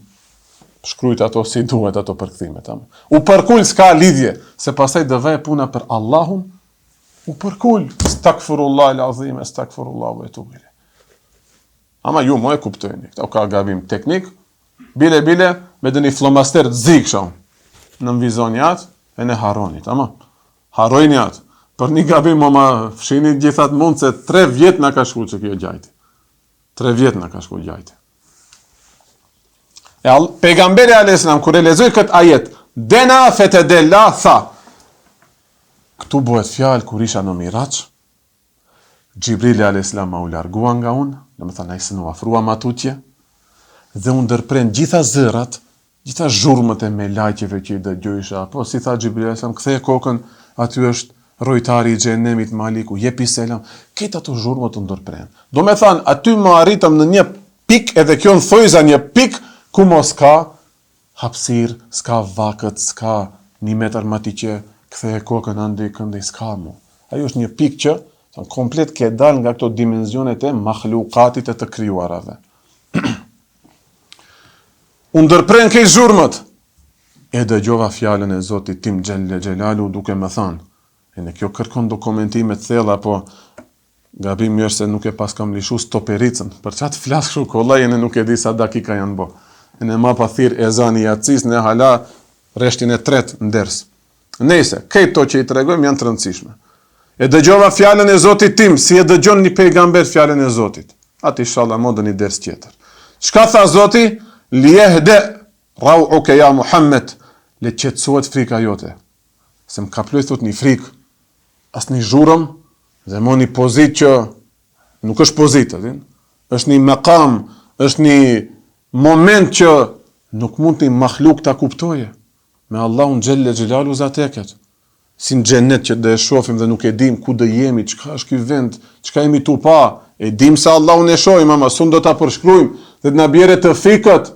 A: shkrujt ato si duhet ato përkthimet. U përkull s'ka lidhje, se pasaj dëve puna për Allahun, u përkull, stakfirullah l'azim, stakfirullah vë etubu ilej. Ama ju mo e kuptojni, këta ka gabim teknik, bile, me dë një flomaster të zikësha, në mvizonjat, e ne haronit, ama, harojnjat, për një gabim ma fshini gjithat mund, se 3 vjet në ka shku që kjo gjajti. 3 vjet në ka shku gjajti. Pejgamberi a.s. kër e lexoj këtë ajet, dena fetedella, tha, këtu bëhet fjalë kur isha në Miraç, Gjibrili a.s. ma u largua nga unë, dhe me thënë, se në afrua ma tutje, dhe unë dërpren gjitha zërat, gjitha zhurmët e me lajqeve që i dëgjojsha, po si tha Gjibrili a.s. ktheje kokën, aty është rojtari i xhenemit Maliku, jepi selam, këtë ato zhurmët të ndërpren. Do me thënë, aty më arritëm në një pik, edhe kjo në thojza një pik, ku mos ka hapsir, s'ka vakët, s'ka 1 metër mati që ktheje kokën andej këndej, s'ka mu. Ajo është një pikë që komplet ke dal nga këto dimenzionet e makhlukatit e të krijuarave. Unë ndërpren këto zhurmët, e dëgjova fjalën e Zotit tim Xhelle Xhelalu duke më thënë, e në kjo kërkon dokumentime të thella, po gabimi është se nuk e pas kam lishu stopericën, për çat flas kështu kollaj, e nuk e di sa dakika janë bo. Në ma pa thirë ezani jacis, në hala reshtin e 3 nders. Nëse, këto që i tregojmë janë të rëndësishme. E dëgjova fjalën e Zotit tim, si e dëgjon një pejgamber fjalën e Zotit. Atë inshallah modën një ders tjetër. Çka tha Zoti? Liyehde rau'uka ya Muhammed, le qetësohet frika jote. Se më ka ploj thot një frikë, as një zhurëm, dhe mo një pozit që nuk është pozit, është një maqam, është një moment që nuk mund të makhluk të kuptoje. Me Allahun Xhelle Xhelalu zateket. Si në xhenet që dhe shofim dhe nuk e dim ku dhe jemi, çka është ky vend, çka jemi tu pa, e dim se Allahun e shohim, ama sun do ta përshkrujmë dhe na bjerë të fikët.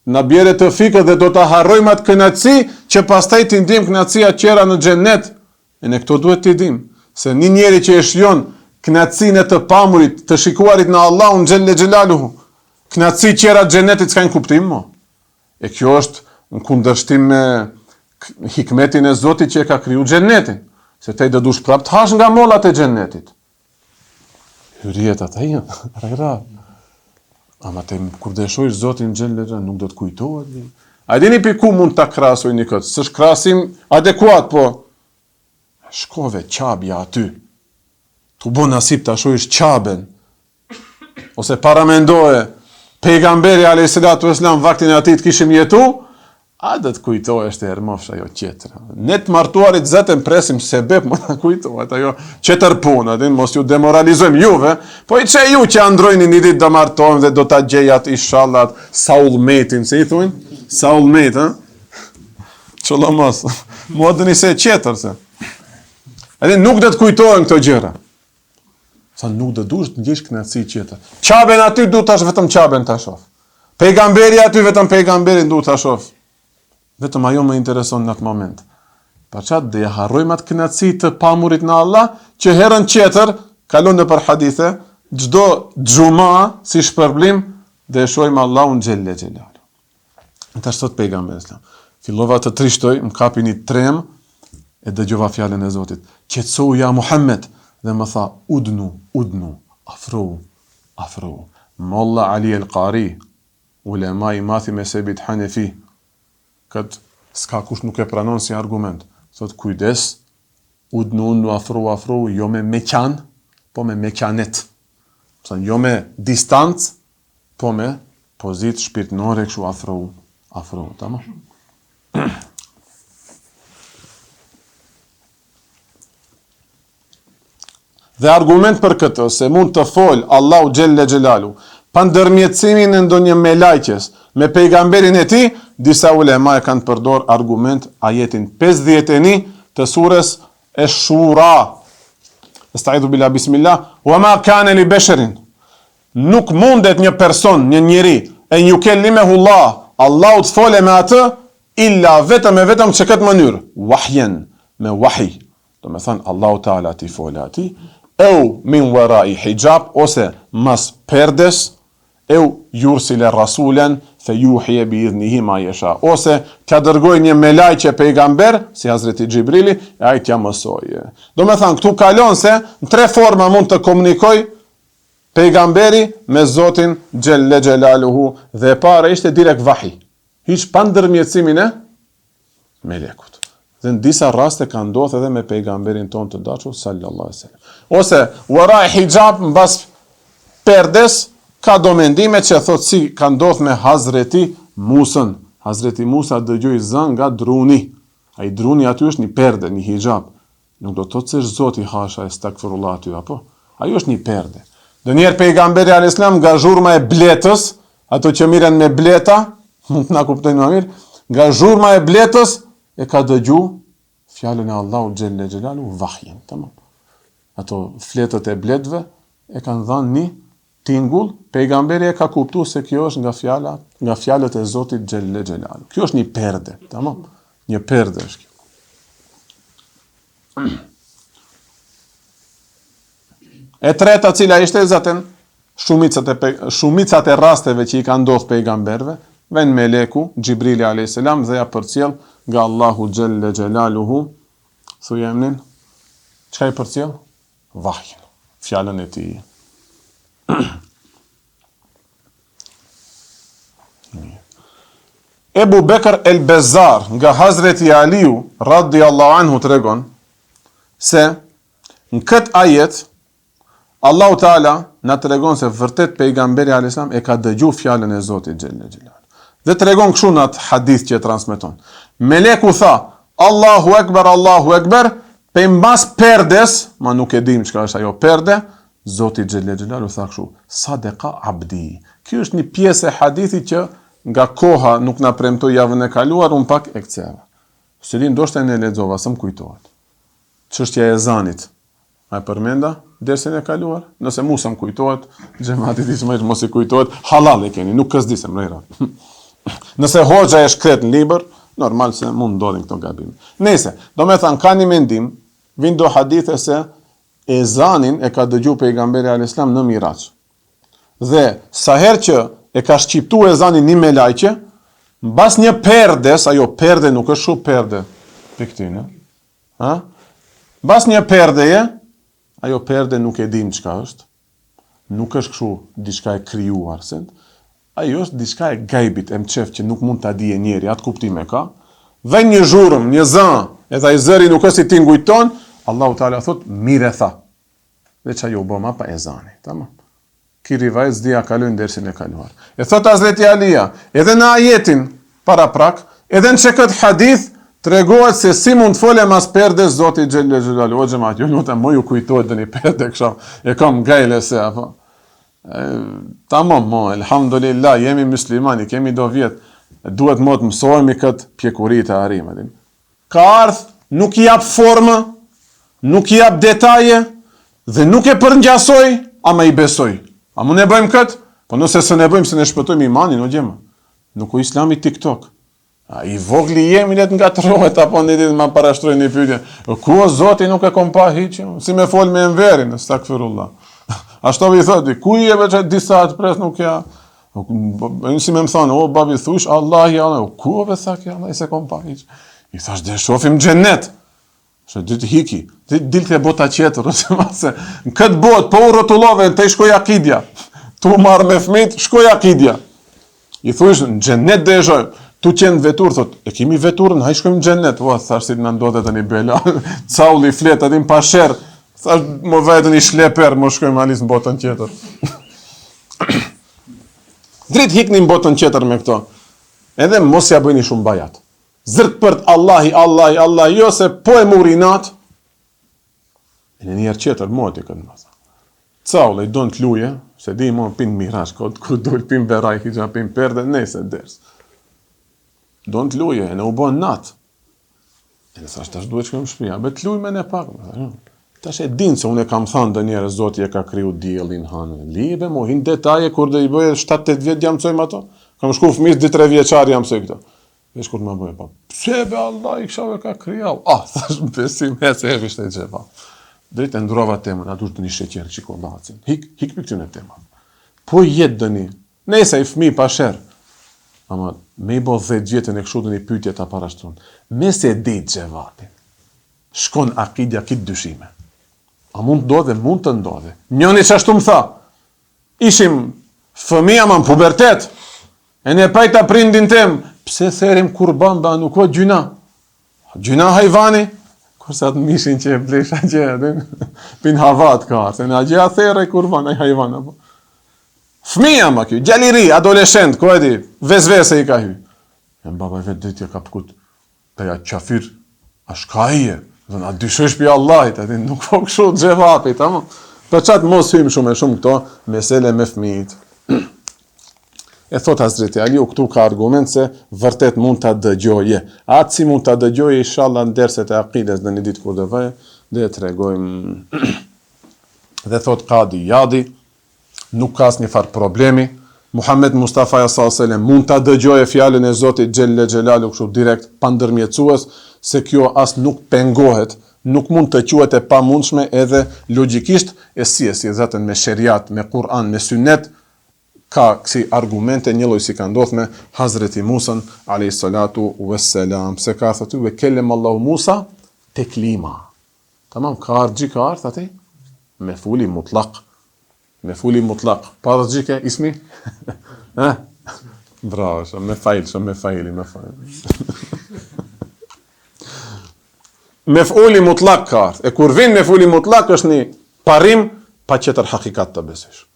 A: Na bjerë të fikët dhe do ta harrojmë atë kënaqësi që pastaj të ndim kënaqësia qera në xhenet. E ne këto duhet të dim, se një njeri që e shijon kënaqësinë të pamurit, të shikuarit në Allahun Xhelle Xhelaluhu, kënaqësi qera xhenetit s'ka një kuptim mo. E kjo është në kundërshtim me hikmetin e Zotit që e ka kriju xhenetin, se te do dush prap të hash nga mollat e xhenetit. Hyrjet ata janë, rajra. Ama kur dëshojsh Zotin xhellexha nuk do të kujtohet. A dini për ku mund ta krahasojni këtë? S'është krahasim adekuat, po shkove qabja aty. Tu bon nasip ta shohësh qaben. Ose paramendoje pejgamberi alayhis salatu vesselam vaktin e atij të kishim jetu, a do të kujtohesh të hermofsh ajo tjetër. Ne të martuarit zëtën presim sebeb më ta kujtohet ajo tjetër punë, din mos ju demoralizojmë juve, po i çe ju që androjni një ditë do martohen dhe do ta gjejat inshallah Saulmetin, si i thonë? Saulmet, ha? Çollomos. Modeni se tjetër se. Edhe nuk do të kujtohen këto gjëra. Sa nuk do dush të ndjesh kënaqësi tjetër. Qaben aty du tash vetëm qaben ta shoh. Pejgamberi aty vetëm pejgamberin du ta shoh. Vetëm ajo më intereson në atë moment. Pa çat dhe ja harrojmë atë kënaqësi të pamurit në Allah, që herën tjetër kalon nëpër hadithe, çdo xhuma si shpërblim dhe e shohim Allahun xhelle xhelal. Tash thot pejgamberi sallam, fillova të trishtoj, më kapi një trem e dëgjova fjalën e Zotit. Qetësou ja Muhammed dhe më tha udnu, afro. Molla Ali el-Qari, ulema i mathi me sebit Hanefi, këtë s'ka kush nuk e pranon si argument. Thot kujdes, udnu, afro, jo me meqan, po me meqanet. Jo me distancë, po me pozit shpirtnore kështu afro, tamam? Dhe argument për këtë, se mund të fol Allahu xhelle xhelalu, pa ndërmjetësimin e ndonjë melajqes me pejgamberin e tij, disa ulema e kanë përdor argument ajetin 51 të surës Ash-Shura. Estaizu billah bismillah, wa ma kana li basharin. Nuk mundet një person, një njeri, e yukellimehu Allahu të fole me atë, illa vetëm që këtë mënyrë, wahjen, me wahi. Do me thënë, Allahu Teala ti fole ati, eu min warai hijab, ose mas perdes, eu yursile rasulen, fe juhje bi idhnihi ma jesha. Ose t'ja dërgoj një melajqe pejgamber, si Hazreti Gjibrili, e ai t'ja mësoje. Do me thënë, këtu kalon se, në 3 forma mund të komunikoj pejgamberi me Zotin xhelle xhelaluhu, dhe para ishte direkt vahi. Hiç pa ndërmjetësimin e melekut. Dhe në disa raste ka ndodhur edhe me pejgamberin ton të dashur sallallahu alaihi wasallam. Ose wara hijab mbas perdes, ka do mendime që thot si ka ndodhur me Hazreti Musën. Hazreti Musa dëgjoi zën nga druni. Ai druni aty është një perde, një hijab. Nuk do të thotë se është Zoti hasha estagfirullah aty apo. Ajo është një perde. Dhe njerë pejgamberi alayhis salam nga zhurma e bletës, ato që miren me bleta, mund të na kuptojnë më mirë, nga zhurma e bletës e ka dëgju fjalën e Allahu xhelle xhelalu vahjin, tamam. Ato fletët e bletëve e kanë dhënë një tingull, pejgamberi e ka kuptuar se kjo është nga fjalët e Zotit xhelle xhelalu. Kjo është një perde, tamam. Një perde është kjo. E treta cila ishte zaten shumicat e rasteve që i ka ndodhur pejgamberve, vjen meleku Gjibrili alayhis salam dhe ja përcjell nga Allahu xhelle xhelaluhu, thuaj emrin, çka i përcjell? Vahjin, fjalën e tij. Ebu Bekr el-Bezzar nga Hazreti Aliu radhiyallahu anhu tregon se në këtë ajet Allahu Teala na tregon se vërtet pejgamberi alayhis salam e ka dëgjuar fjalën e Zotit xhelle xhelal. Dhe tregon kështu në atë hadith që e transmeton. Meleku tha, Allahu Ekber, pe mbas perdes, ma nuk e dim çka është ajo perde, Zoti xhelle xhelal u tha kështu, sadaqa abdi. Kjo është një pjesë e hadithit që nga koha nuk na premtoi javën e kaluar, un pak e ktheva. Se di ndoshta ne lexova, s'm kujtohet. Çështja e ezanit. A e përmenda dersin e kaluar? Nëse mu s'm kujtohet, xhamati ismail mos i kujtohet, halal e keni, nuk kësdisem rëra. Nëse hoxha e shkret në libër, normal se mund ndodhin këto gabime. Nëse, do me thënë, ka një mendim, vinë do hadithe se ezanin e ka dëgju pejgamberi alayhis salam në Miraç. Dhe sa herë që e ka shqiptu ezanin një melajqe, mbas një perdes, ajo perde nuk është shumë perde, piktinë, ha? Mbas një perdeje, ajo perde nuk e dim çka është, nuk është kështu diçka e krijuar, Ajo është diçka e gajbit, e mqef që nuk mund ta dije njeri, atë kuptim e ka. Dhe një zhurëm, një zë, edhe ai zëri nuk është si ti ngujton, Allahu Teala thot mire tha. Dhe që ajo bëma pa ezani, tamam. Ki rivajt zdia kalojnë dersin e kaluar. E thot Hazreti Alia, edhe në ajetin para prak, edhe në që këtë hadith, tregohet se si mund të fole mas perde Zoti Xhelle Xhelalu. O xhamat, ju lutem, mo ju kujtohet dëni perde kësha, e kam gajle se apo. Tamam, mo, elhamdulillah, jemi muslimani, kemi do vjet, duhet mo të mësojmë këtë pjekurit e arimet. Ka ardh, nuk i jap formë, nuk i jap detaje, dhe nuk e përngjasoj, ama i besoj. A mu ne bëjmë këtë? Po nëse se ne bëjmë, se ne shpëtojmë imanin, o gjema. Nuk o islami TikTok. A i vogli jemi let nga të rohet, apo në ditë ma parashtroj një pyetje. Ku o Zoti nuk e kom pa hiqë? Si me fol me enverin, stakfirullah. Ashtu i thoti, ku i e veçet disa të pres nuk ja... Si me më thonë, o babi thush, Allah, ku o vethak, Allah, i se kom pa hiqë. I thash, dhe shofim gjennet. Shë ditë hiki, dilte bota qetër, ose në këtë botë, po u rrotullove, të i shkoj akidja, tu marrë me fmit, shkoj akidja. I thush, në gjennet dhe e shojmë, tu qenë vetur, thot, e kimi veturën, ha i shkojmë në gjennet, o, thash si të në ndodhe të një bela, caulli, flet, atim pa sherë, thash, më vetën i shleper, më shkojmë alis në botën qetër. Dritë hikni në botën qetër me këto, edhe mos ja bëjni shumë bajat. Zërt përt Allahi, jo se po e murinat, e në njerë qetër, moti këtë mësa. Caule, i donë të luje, se di mo pinë mirash, ku dojnë pinë beraj, hijja pinë perde, nese ders. Donë të luje, e në u bon natë. E në thash, tash duhet që këmë shpia, be të luj me ne pak. Tash e dinë se unë e kam thanë dë njerë, Zoti e ka kriju diellin hanë. Libe, mo, hinë detaje, kur dhe i bëje 7-8 vjetë jam mësojmë ato. Kam shku fëmis 2-3 vjeçar jam mësoj këto. Vesh kur më bëjë, pa, pse be Allah i këshave ka kryau? Thash, besim, e se e vishte i gjepa. Drejt e ndrova temën, a dush të një sheqerë, qiko lacin. Hik për këtyne tema. Po jetë dëni, nesa i fmi pa sherë, ama me i bo 10 vjetën e këshu dëni pytje ta parashtron. Me se ditë gjevatin, shkon akidja kitë dyshime. A mund të ndodhe, mund të ndodhe. Njëni që ashtu më tha, ishim fëmija ma në pubertet, e ne pajta prindin tem, pse therim kurban ba nuk o gjyna? Gjyna hajvani? Kurse atë mishin që e blesha që e pin havat ka, se në gjëja there kurban e hajvan. Fëmija ma kjo, gjaliri, adoleshent, ko e di, vezvese i ka hy. E në baba e vetë dytje ka pëkut, të ja qafir, a shkajje, dhe a dyshesh për Allahit, e di, nuk po këshu të gjevapit, ama. Për qatë mos hymë shumë e shumë këto, mesele me fëmijit. E thot Hazreti Aliu, këtu ka argument se vërtet mund të dëgjoje. Atë si mund të dëgjoje, inshallah në derset e akides dhe një ditë kur dhe vaje, dhe të regojmë. Dhe thot Kadi Jadi, nuk ka asnjë farë problemi. Muhammed Mustafa s.a.s. mund të dëgjoje fjallën e Zotit Xhelle Xhelalu kështu direkt, pa ndërmjetësues, se kjo as nuk pengohet, nuk mund të quhet e pamundshme edhe logjikisht, e si zatën me sheriat, me Kur'an, me Sunnet, ka kësi argumente një lloj si ka ndodhur me Hazreti Musën alayhi salatu wassalam, se ka thënë ve kellem Allahu Musa teklima. Tamam, ka ardh aty me fuli mutlaq. Me fuli mutlaq. Pa rëgjike ismi? Bravo, shumë me fajli. Me fuli mutlaq ka ardh. E kur vin me fuli mutlaq është një parim pa qëtër hakikat të besesh.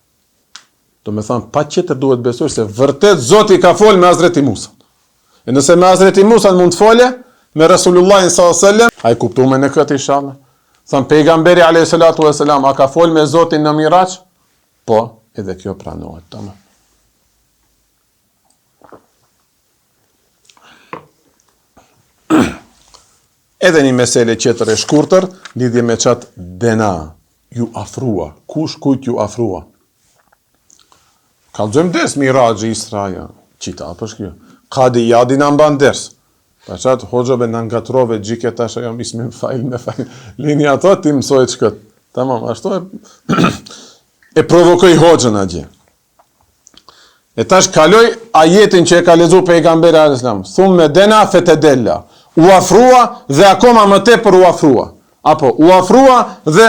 A: Do me thamë, pa qëtër duhet besosh se vërtet Zoti ka fol me Hazreti Musa. E nëse me Hazreti Musa mund të fole, me Resulullahin s.a.s. A i kuptu me në këtë inshallah. Thamë, pejgamberi a.s. a ka fol me Zotin në Miraç? Po, edhe kjo pranohet. Tama. Edhe një mesele qëtër e shkurtër, lidhje me qatë dena, ju afrua. Kush kujt ju afrua? Ka gjëmë des Miraxhi Israja, qita, për shkjo. Kadi Jadi në mban des. Pa qatë hoxëve në ngatrove, gjike tasha jam ismi me fajl. Lini ato ti mësoj që këtë. Tamam, ashtu e provokoj hoxën a gjë. E tash kaloj ajetin që e ka lezu pejgamberi a.s. Thumë me dena fetedella. U afrua dhe akoma më tepër u afrua. Apo, u afrua dhe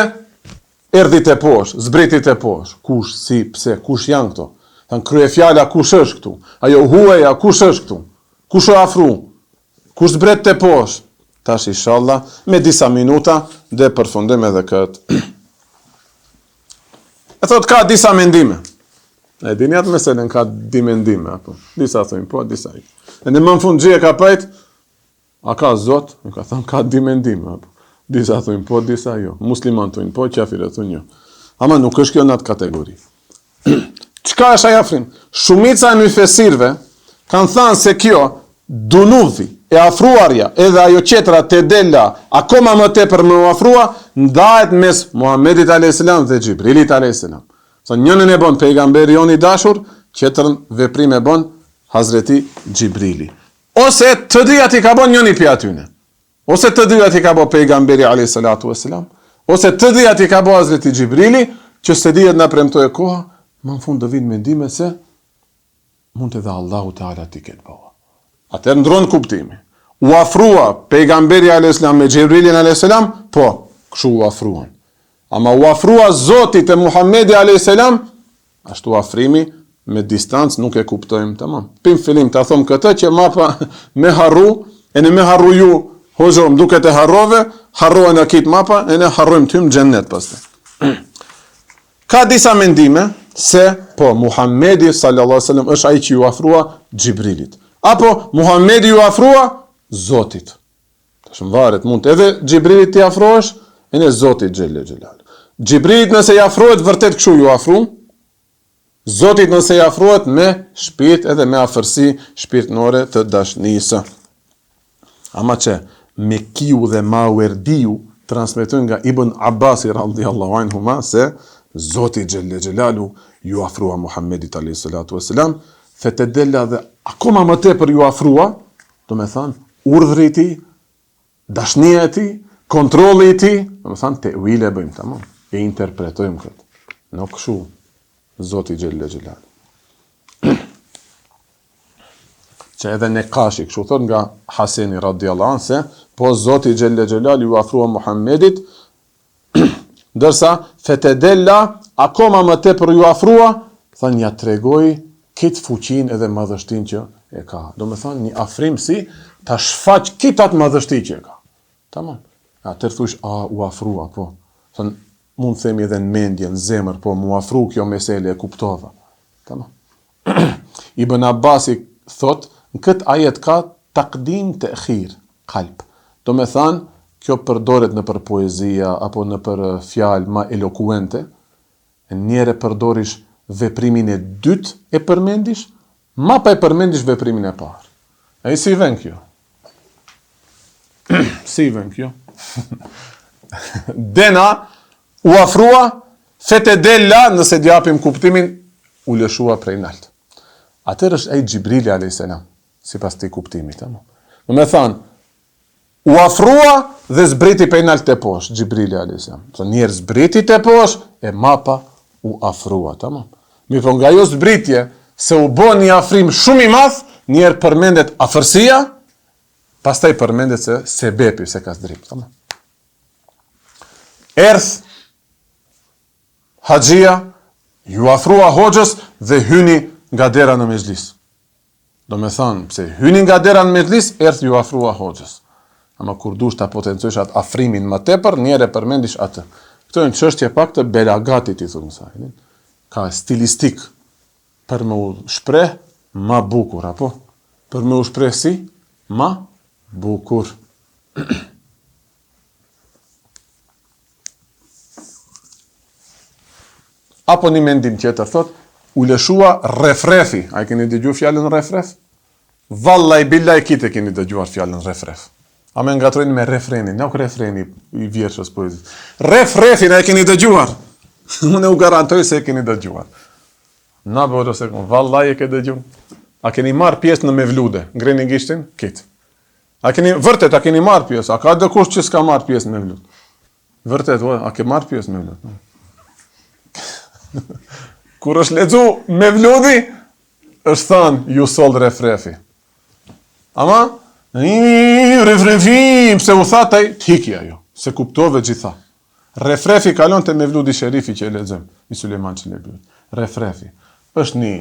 A: erdhit e posh, zbritit e posh. Kush, si, pse, kush janë këto? Than kryefjala kush është këtu? Ajo huaja kush është këtu? Kush është afru? Kush zbret të poshtë? Tash inshallah me disa minuta dhe përfundim edhe këtë. E thot ka disa mendime. E dini atë meselen ka di mendime apo. Disa thojnë po, disa i. E në më në fund gjie ka pajt, a ka zot? Më ka thënë ka di mendime apo. Disa thojnë po, disa jo. Musliman thojnë po, qafire thojnë jo. Ama nuk është kjo në atë kategori. Çka është ai afrim? Shumica e mëfesirëve kanë thënë se kjo dunudhi e afruarja edhe ajo qetra te dela akoma më tepër më afrua ndahet mes Muhamedit a.s. dhe Xhibrilit a.s. Sa njënën e bën pejgamberi jon i dashur, qetrën veprim e bën Hazreti Xhibrili. Ose të dyja i ka bën njëri prej atyne. Ose të dyja i ka bën pejgamberi a.s. Ose të dyja i ka bën Hazreti Xhibrili, që se dihet na premtoi koha, më në fund do vinë mendime se mund edhe Allahu Teala t'i ketë bëu. Atëherë ndron kuptimi. U afrua pejgamberi a.s. me Xhibrilin a.s. po, kështu u afruan. Ama u afrua Zotit e Muhamedi a.s. ashtu afrimi me distancë nuk e kuptojmë tamam. Pim fillim ta them këtë që mapa me harru, e në me harru ju, hoxhom duket e harrove, harrohen akit mapa, e ne harrojmë tym xhennet pastaj. Ka disa mendime se po Muhamedi sallallahu alaihi wasallam është ai që ju afrua Xhibrilit. Apo Muhamedi ju afrua Zotit. Tash varet mund edhe Xhibrilit t'i afrohesh, e ne Zotit xhelle xhelal. Xhibrilit nëse i afrohet vërtet kështu ju afru, Zotit nëse i afrohet me shpirt edhe me afërsi shpirtënore të dashnisë. Ama që Mekiu dhe Mawerdiu transmetojnë nga Ibn Abbasi radhiyallahu anhuma se Zoti xhelle xhelalu ju afrua Muhammedit alayhi salatu wasalam, fetedella dhe akoma më tepër ju afrua, do me thënë urdhri i tij, dashnia e tij, kontrolli i tij, do me thënë tewile bëjmë tamam, e interpretojmë këtë. Nuk kështu Zoti xhelle xhelalu. Që edhe ne kashi kështu thot nga Haseni radhiyallahu anhu se po Zoti xhelle xhelalu ju afrua Muhammedit, ndërsa fetedella akoma më tepër ju afrua, thënë ja tregoi këtë fuqin edhe madhështin që e ka. Do me thënë një afrim si ta shfaq këtë atë madhështi që e ka. Tamam. Atër thush, u afrua, po. Thënë, mund themi edhe në mendje, në zemër, po, mu afru kjo mesele e kuptova. Tamam. Ibn Abbasi thot, në këtë ajet ka takdim të khir, kalp. Do me thënë, kjo përdoret në për poezia, apo në për fjalë ma elokuente, njëre përdorish veprimin e dytë e përmendish, ma pa e përmendish veprimin e parë. E si ven kjo? Si ven kjo? Dena u afrua, fetedella, nëse djapim kuptimin, u lëshua prej nalt. Atër është e Xhibrili a.s. si pas të kuptimit. Në me thanë, u afrua dhe zbriti prej nalt të poshtë, Xhibrili a.s. Njerë zbriti të poshtë, e mapa u afrua. Tamam. Mi po nga jo zbritje, se u bo një afrim shumë i madh, njerë përmendet afërsia, pastaj përmendet se sebepi se ka zdrip. Tamam. Erth, haxhia, ju afrua hoxhës dhe hyni nga dera në mezhlis. Do me thanë, pse hyni nga dera në mezhlis, erth ju afrua hoxhës. Ama kur dush ta potencojsh atë afrimin më tepër, njerë përmendish atë. Këto janë çështje pak të belagatit i thonë sa. Ka stilistik për me u shpreh ma bukur, apo? Për me u shpreh si ma bukur. Apo një mendim tjetër thot, u lëshua refrefi. A i keni dëgjuar fjalën refref? Vallaj billaj kite keni dëgjuar fjalën refref. A me ngatrojnë me refrenin, nuk refreni i vjershës poezit. Refrefin e keni dëgjuar. Unë u garantoj se e keni dëgjuar. Na bëro se vallaj e ke dëgjuar. A keni marr pjesë në mevlude? Ngreni gishtin? Kit. A keni marr pjesë? A ka dikush që s'ka marr pjesë në mevlud? Vërtet, a ke marr pjesë në mevlud? Kur është lexu mevludi, është thënë ju soll refrefi. Ama refrefi, pse u thataj, t'hiki ajo, se kuptove gjitha. Refrefi kalon të mevludi sherifi që e lexojmë, i Sulejman Çelebiut. Refrefi. është një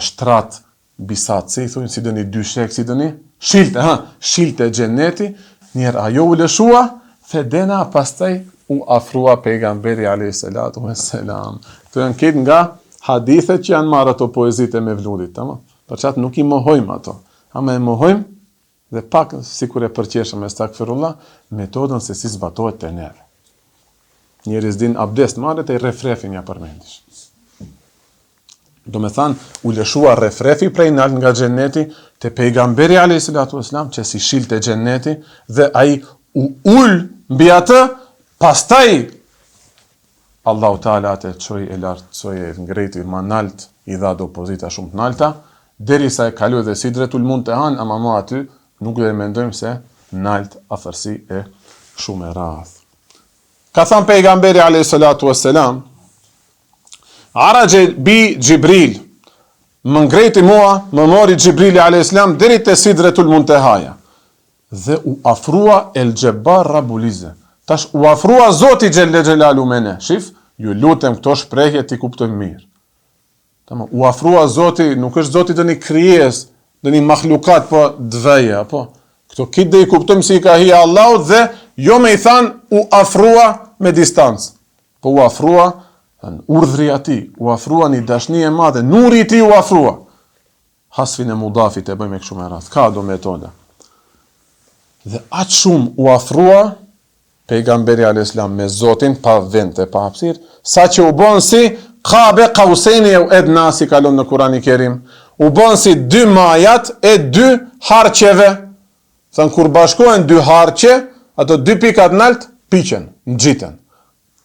A: shtrat bisaci, thonë si dëni dyshek, si dëni shilte xheneti, njerë ajo u lëshua, fedena pastaj u afrua pejgamberi alayhis salatu wassalam. Këto janë këtë nga hadithet që janë marrë ato poezit e Mevludit, tamam. Për çat nuk i mohojmë ato, ama e mohojmë dhe pak sikur e përqeshëm estagfirullah metodën se si zbatohet te neve. Njerëz din abdest marrë te refrefin ja përmendish. Do me thanë, u lëshua refrefi prej nalt nga xheneti te pejgamberi alayhis salatu wassalam që si shilte xheneti dhe ai u ul mbi atë, pastaj Allahu Taala atë çoi e lart, çoi e ngreti më nalt, i dha do pozita shumë të nalta, derisa e kaloi dhe Sidretul Muntahan, ama më aty nuk do e mendojmë se nalt afërsi e shumë e radh. Ka thënë pejgamberi alayhis salatu wassalam, Araje bi Gjibril, më ngreti mua, më mori Gjibrili alayhis salam deri te Sidretul Muntahaja dhe u afrua El Jabbar Rabbul Izza. Tash u afrua Zoti Xhelle Xhelalu me ne. Shif, ju lutem këto shprehje ti kuptojmë mirë. Tamam, u afrua Zoti, nuk është Zoti dëni krijes, dëni makhlukat, po dveje, apo. Këto kit dhe i kuptojmë si ka hi Allahut dhe jo me i than u afrua me distancë. Po u afrua urdhri ati, u afrua një dashni e madhe, nuri i ti u afrua. Hasfin e mudafit e bëjmë e këshume rast, ka do metoda. Dhe atë shumë u afrua pejgamberi alayhis salam me Zotin, pa vente, pa hapësirë, sa që u bon si Qabe Qauseni e Edna, si kalon në Kurani Kerim, u bon si 2 majat e 2 harqeve. Thënë, kur bashkohen 2 harqe, ato 2 pikat nalt, piqen, në gjiten.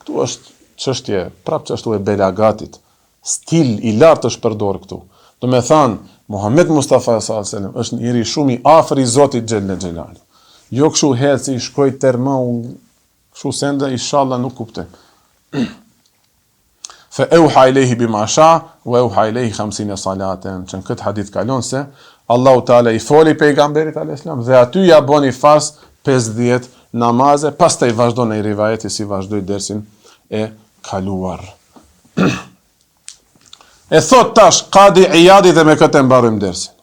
A: Këtu është çështje, prapë çështu e belagatit, stil i lartë është përdor këtu. Do me thanë, Muhammed Mustafa sallallahu alaihi wasallam është njëri shumë i afër i Zotit Xhelle Xhelalu. Jo kështu heci, shkoj terma, kështu sende, inshallah nuk kuptoj. Fa auha ilayhi bima sha wa auha ilayhi 50 salaten. Që në këtë hadith kalon se Allahu Taala i foli pejgamberit alayhis salam dhe aty ja boni fas 50 namaze, pastaj vazhdon ai rivajeti si vazhdoi dersin e kaluar. E thot tash Qadi Iyadi dhe me këtë mbarojmë dersin.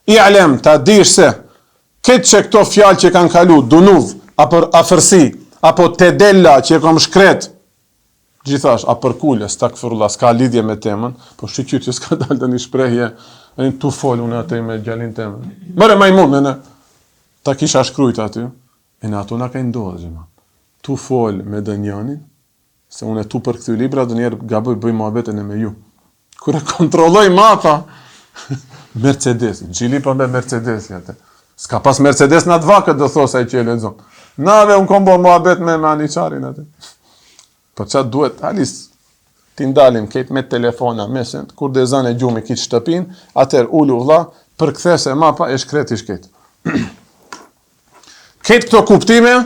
A: I'lem ta dish se këtë që këto fjalë që kanë kalu, dunuv, apo afërsi, apo tedella që e kom shkret, gjithash, apër kule, stakfirullah, s'ka lidhje me temën, po shqyqyt që s'ka dalë të një shprehje, e një tu fol unë atë me gjallin temën. Mëre majmun, e ne, ta kisha shkrujt aty, e në ato na ka ndodhë, gjema. Tu fol me dënjanin, se unë e tu për këthy libra, dhe njerë gaboj bëj muhabetën e me ju. Kure kontrolloj mapa, Mercedesin, gjili për me Mercedesin atë. S'ka pas Mercedes në atë vakët, do thosaj që e lezon. Nave, unë kom bo muhabet me aniqarin atë. Për qatë duhet, halis, ti ndalim ketë me telefona, mesent, kur dhe zane gjumi kitë shtëpin, atër ullu vla, për këthese mapa e shkret i shket. Ketë këto kuptime,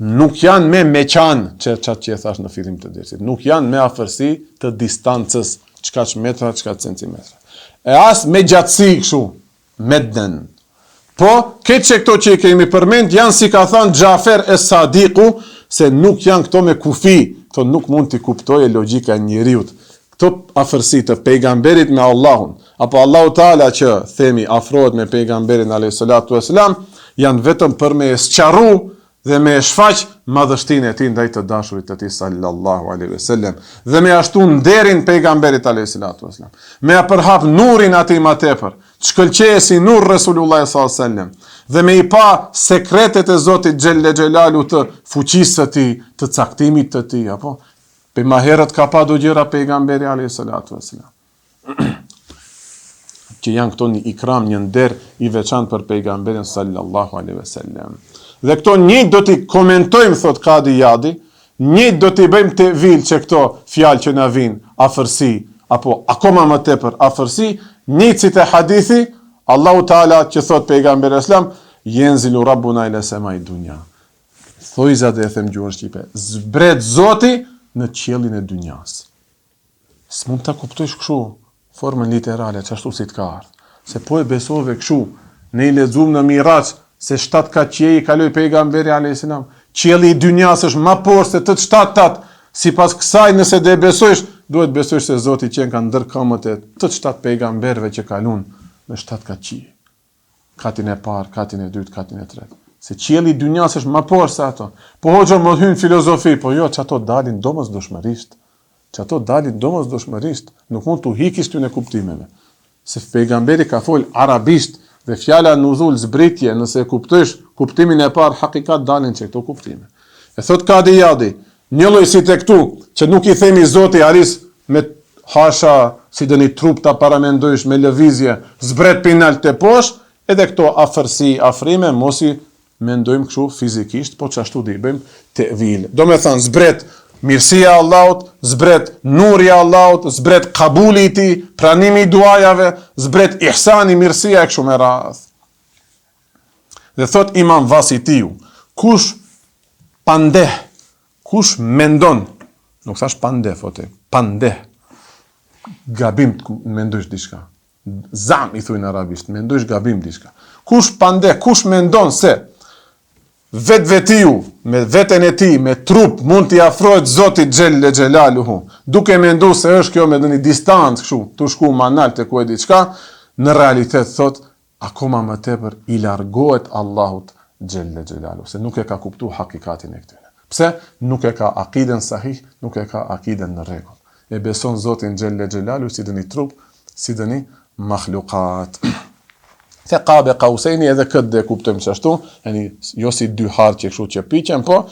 A: nuk janë me meqan, që e thash në fillim të dersit, nuk janë me afërsi të distancës, qka që metra, qka centimetra. E as me gjatësi këshu, me den. Po, këtë që këto që i kemi përmend, janë si ka thënë Gjafer e Sadiku, se nuk janë këto me kufi, këto nuk mund t'i kuptoje logjika e njeriut. Këto afërsi të pejgamberit me Allahun, apo Allahu Taala që themi afrohet me pejgamberin alayhis salatu wassalam, janë vetëm për me sqarru dhe me shfaq madhështinë e tij ndaj të dashurit të tij sallallahu alaihi wasallam dhe me ashtu nderin pejgamberit alayhis salatu wassalam. Me përhap nurin atij më tepër, shkëlqej si nur Resulullah sallallahu alaihi wasallam dhe me i pa sekretet e Zotit Xhelle Xhelalu të fuqisë së tij, të caktimit të tij, apo pe më herët ka pa do gjëra pejgamberi alayhis salatu wassalam. Që janë këto një ikram, një nder i veçantë për pejgamberin sallallahu alaihi wasallam. Dhe këto një do t'i komentojmë, thot Qadi Iyadi, një do t'i bëjmë të vil që këto fjalë që na vinë, afërsi, apo akoma më tepër afërsi, një cite hadithi, Allahu Taala që thot pejgamberi islam, yenzilu rabbuna ila samai dunya. Thojza dhe e them gjuhën shqipe, zbret Zoti në qiellin e dynjas. S'mund ta kuptojsh kështu formën literale, çashtu si të ka ardhur. Se po e besove kështu, ne i lexuam në Miraç se 7 kat qielli kaloi pejgamberi alayhis salam. Qielli i dynjas është më poshtë se të 7 tat. Sipas kësaj, nëse do e besojsh, duhet besosh se Zoti qenë ka ndër këmbët e të 7 pejgamberëve që kalun me 7 kaçi. Katin e parë, katin e dytë, katin e tretë. Se qielli i dynjas është më poshtë se ato. Po hoxha më hyn filozofi, po jo, çato dalin domosdoshmërisht. Çato dalin domosdoshmërisht, nuk mund tu hikish ty në kuptimeve. Se pejgamberi ka fol arabisht dhe fjala nuzul zbritje, nëse e kuptosh kuptimin e parë, hakikat dalin që këto kuptime. E thot Kadi Jadi, një lloj si te këtu, që nuk i themi Zoti aris me hasha, si dëni trup ta paramendojsh me lëvizje, zbret pinal të poshtë, edhe këto afërsi, afrime, mos i mendojmë kështu fizikisht, po çashtu do i bëjmë tevil. Do me thënë, zbret mirësia Allahut, zbret nurja Allahut, zbret kabuli i tij, pranimi i duajave, zbret ihsani, mirësia e kështu me radhë. Dhe thot Imam Vasitiu, kush pandeh, kush mendon, nuk thash pandeh, fote, pandeh, gabim të mendojsh diçka. Zam i thuj në arabisht, mendojsh gabim diçka. Kush pandeh, kush mendon se vetiu, me veten e tij, me trup, mund t'i afrohet Zotit Xhelle Xhelaluhu, duke menduar se është kjo me një distancë kështu, tu shku manal te ku e diçka, në realitet thot, akoma më tepër i largohet Allahut Xhelle Xhelaluhu, se nuk e ka kuptuar hakikatin e këtyre. Pse? Nuk e ka akiden sahih, nuk e ka akiden në rregull. E beson Zotin Xhelle Xhelaluhu si dëni trup, si dëni makhlukat. Se qabe qausejni edhe këtë dhe kuptojmë qashtu, jo si dy harë që kështu që piqen, po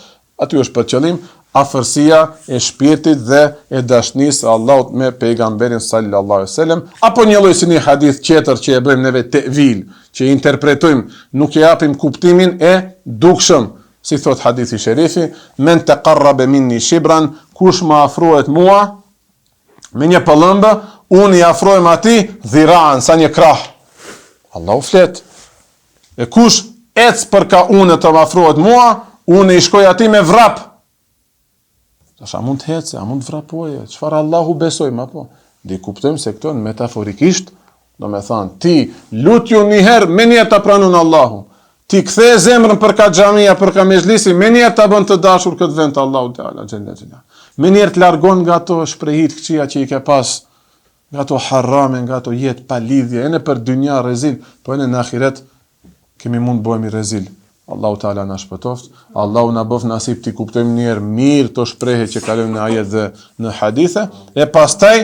A: aty është për qëllim afërsia e shpirtit dhe e dashnisë Allahut me pejgamberin sallallahu alaihi wasallam, apo një lloj si një hadith tjetër që e bëjmë neve tevil, që interpretojmë, nuk e japim kuptimin e dukshëm, si thot hadithi sherifi, men taqarraba minni shibran, kush më afrohet mua me një pëllëmbë, unë i afrohem atij dhiraan, sa një krah. Allahu flet. E kush ec për ka unë të më afrohet mua, unë i shkoj atij me vrap. Tash a mund të hece, a mund të vrapoje, çfarë Allahu besoj, ma po. Dhe kuptojmë se këto metaforikisht, do me thanë, ti lutju një herë, me njerë të pranun Allahu. Ti kthe zemrën për ka xhamia, për ka mezhlisi, me njerë të bën të dashur këtë vend të Allahu Teala xhella xhella. Me njerë të largon nga ato shprehit këqija që i ke pas, nga ato harrame, nga ato jetë pa lidhje, ene për dynja rezil, po ene në ahiret kemi mund bëhemi rezil. Allahu Teala na shpëtoft, Allahu na bëf nasip të kuptojmë njerë mirë të shprehje që kalojmë në ajet dhe në hadithe, e pastaj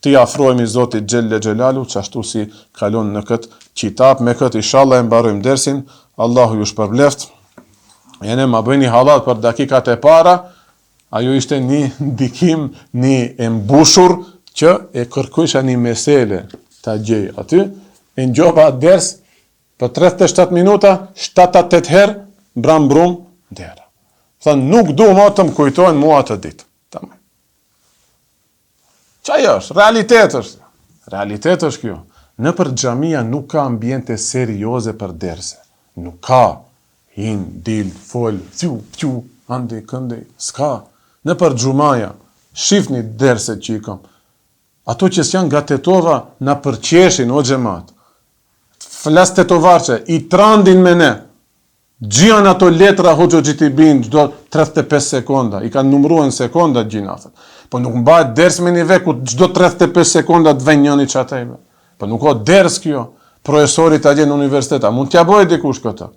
A: të afrohemi Zotit Xhelle Xhelalu, qashtu si kalon në këtë qitap, me këtë inshallah e mbarojmë dersin, Allahu ju shpërbleft, jene ma bëjni hallat për dakikat e para, ajo ishte një ndikim, një embushur, që e kërkojsha një mesele të gjej aty, e në gjoba ders, për 37 minuta, 7-8 herë, bram brum, dera. Thënë, nuk du më të më kujtojnë mua të ditë. Tamam. Qaj është? Realitet është. Realitet është kjo. Në për xhamia nuk ka ambiente serioze për derse. Nuk ka. Hin, dil, fol, pju, andi, këndi, s'ka. Në për xhumaja, shifni derset që i kam. Ato që s'janë nga tetova na përqeshin o xhamat. Flas tetovarçe, i trandin me ne. Gjian ato letra hoxho gjitibin çdo 35 sekonda, i kanë numruar në sekonda gjinafet. Po nuk mbahet ders me një ku çdo 35 sekonda të vjen njëri çatëve. Po nuk ka ders kjo. Profesori ta gjen në universitet, a mund t'ja bëjë dikush këtë?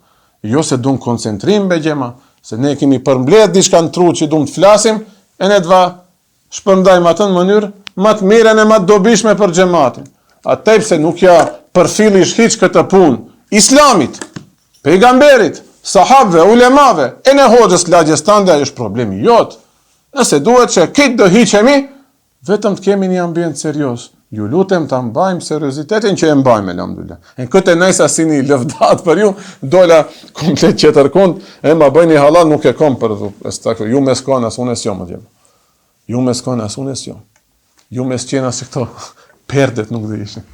A: Jo se duam koncentrim me gjema, se ne kemi përmbledh diçka në tru që duam të flasim, e ne dva shpërndajmë atë në mënyrë më të mirën e më të dobishme për xhamatin. Atë pse nuk ja përfillish hiç këtë punë Islamit, pejgamberit, sahabëve, ulemave, e në hoxhës lagjes tande, ajo është problemi jot. Nëse duhet që këtë do hiqemi, vetëm të kemi një ambient serios. Ju lutem ta mbajmë seriozitetin që e mbajmë elhamdulillah. E këtë nejsa si një lëvdat për ju, dola komplet qetër kund, e ma bëjni halal nuk e kom për ju me s'kon as unë s'jom atje. Ju me s'kon as unë s'jom. Ju me s'qena se këto perdet nuk dhe ishin.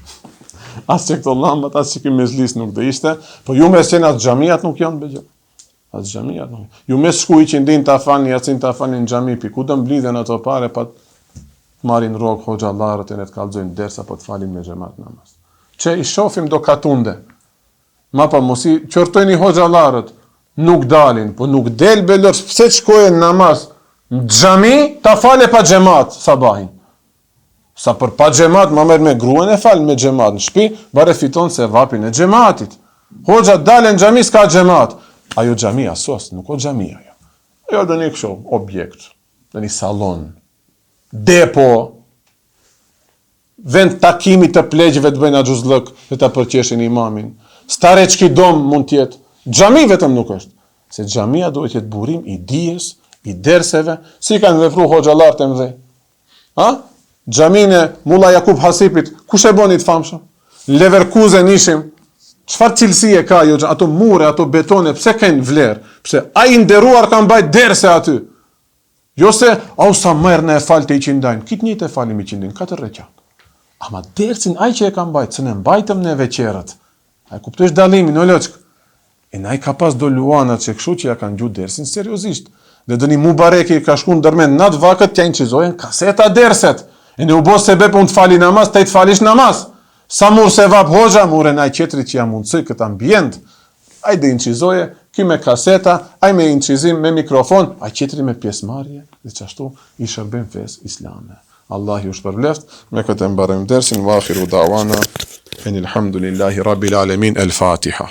A: As që këto lambat, as që këmë mezlis nuk dhe ishte, po ju me s'qena as xhamiat nuk janë bëgjë. As xhamiat nuk. Ju me s'shku i që ndin të afani, jacin të afani në xhami, pi ku të mblidhen ato pare, pa marin rogë hoxha Allahrat e ne të kalzojnë dersa po të falin me xhamat namaz. Që i shofim do katunde. Ma pa mos i qortojnë i hoxha Allahrat, nuk dalin, po nuk del belor, pse shkojnë namaz në xhami ta fale pa xhamat sabahin. Sa për pa xhamat, ma merr me gruan e fal me xhamat në shtëpi, bare fiton se vapin e xhamatit. Hoxha dalën në xhami s'ka xhamat. Ajo xhamia sos, nuk o xhamia ajo. Ajo do një kështu objekt, do një sallon, depo, vend takimi të plegjëve të bëjnë axhuzllëk dhe ta përqeshin imamin. Stareçki dom mund të jetë. Xhami vetëm nuk është. Se xhamia duhet të jetë burim i dijes, i derseve, si kanë vepruar hoxhallarët e mëdhenj. Ha? Xhamin e Mulla Jakub Hasipit, kush e boni të famshëm? Leverkusen ishim. Çfarë cilësie ka ajo? Ato mure, ato betone, pse kanë vlerë? Pse ai nderuar ka mbajt derse aty. Jo se au sa merr në e fal të 100 Kit njëtë e falim 100 4 rekat. Ama dersin ai që e ka mbajt, se ne mbajtëm në veçerët. Ai kuptosh dallimin, o loçk. E nai ka pas do luanat që kështu që ja kanë gjutë dersin seriozisht. Dhe dëni Mubareki ka shku në dërmen nat vakët t'ja inqizojen kaseta derset. E ne u bo sebep unë të fali namaz, të i të falish namaz. Sa mur se vap hoxha, mure naj qetri që ja mundësoj këtë ambient. Ai dhe inqizoje, ky me kaseta, ai me inqizim, me mikrofon, ai qetri me pjesëmarrje, dhe qashtu i shërben fes islame. Allah ju shpërbleft, me këtë mbarëm dersin, wa akhiru da'wana, enilhamdulillahi rabbil alamin, el Fatiha.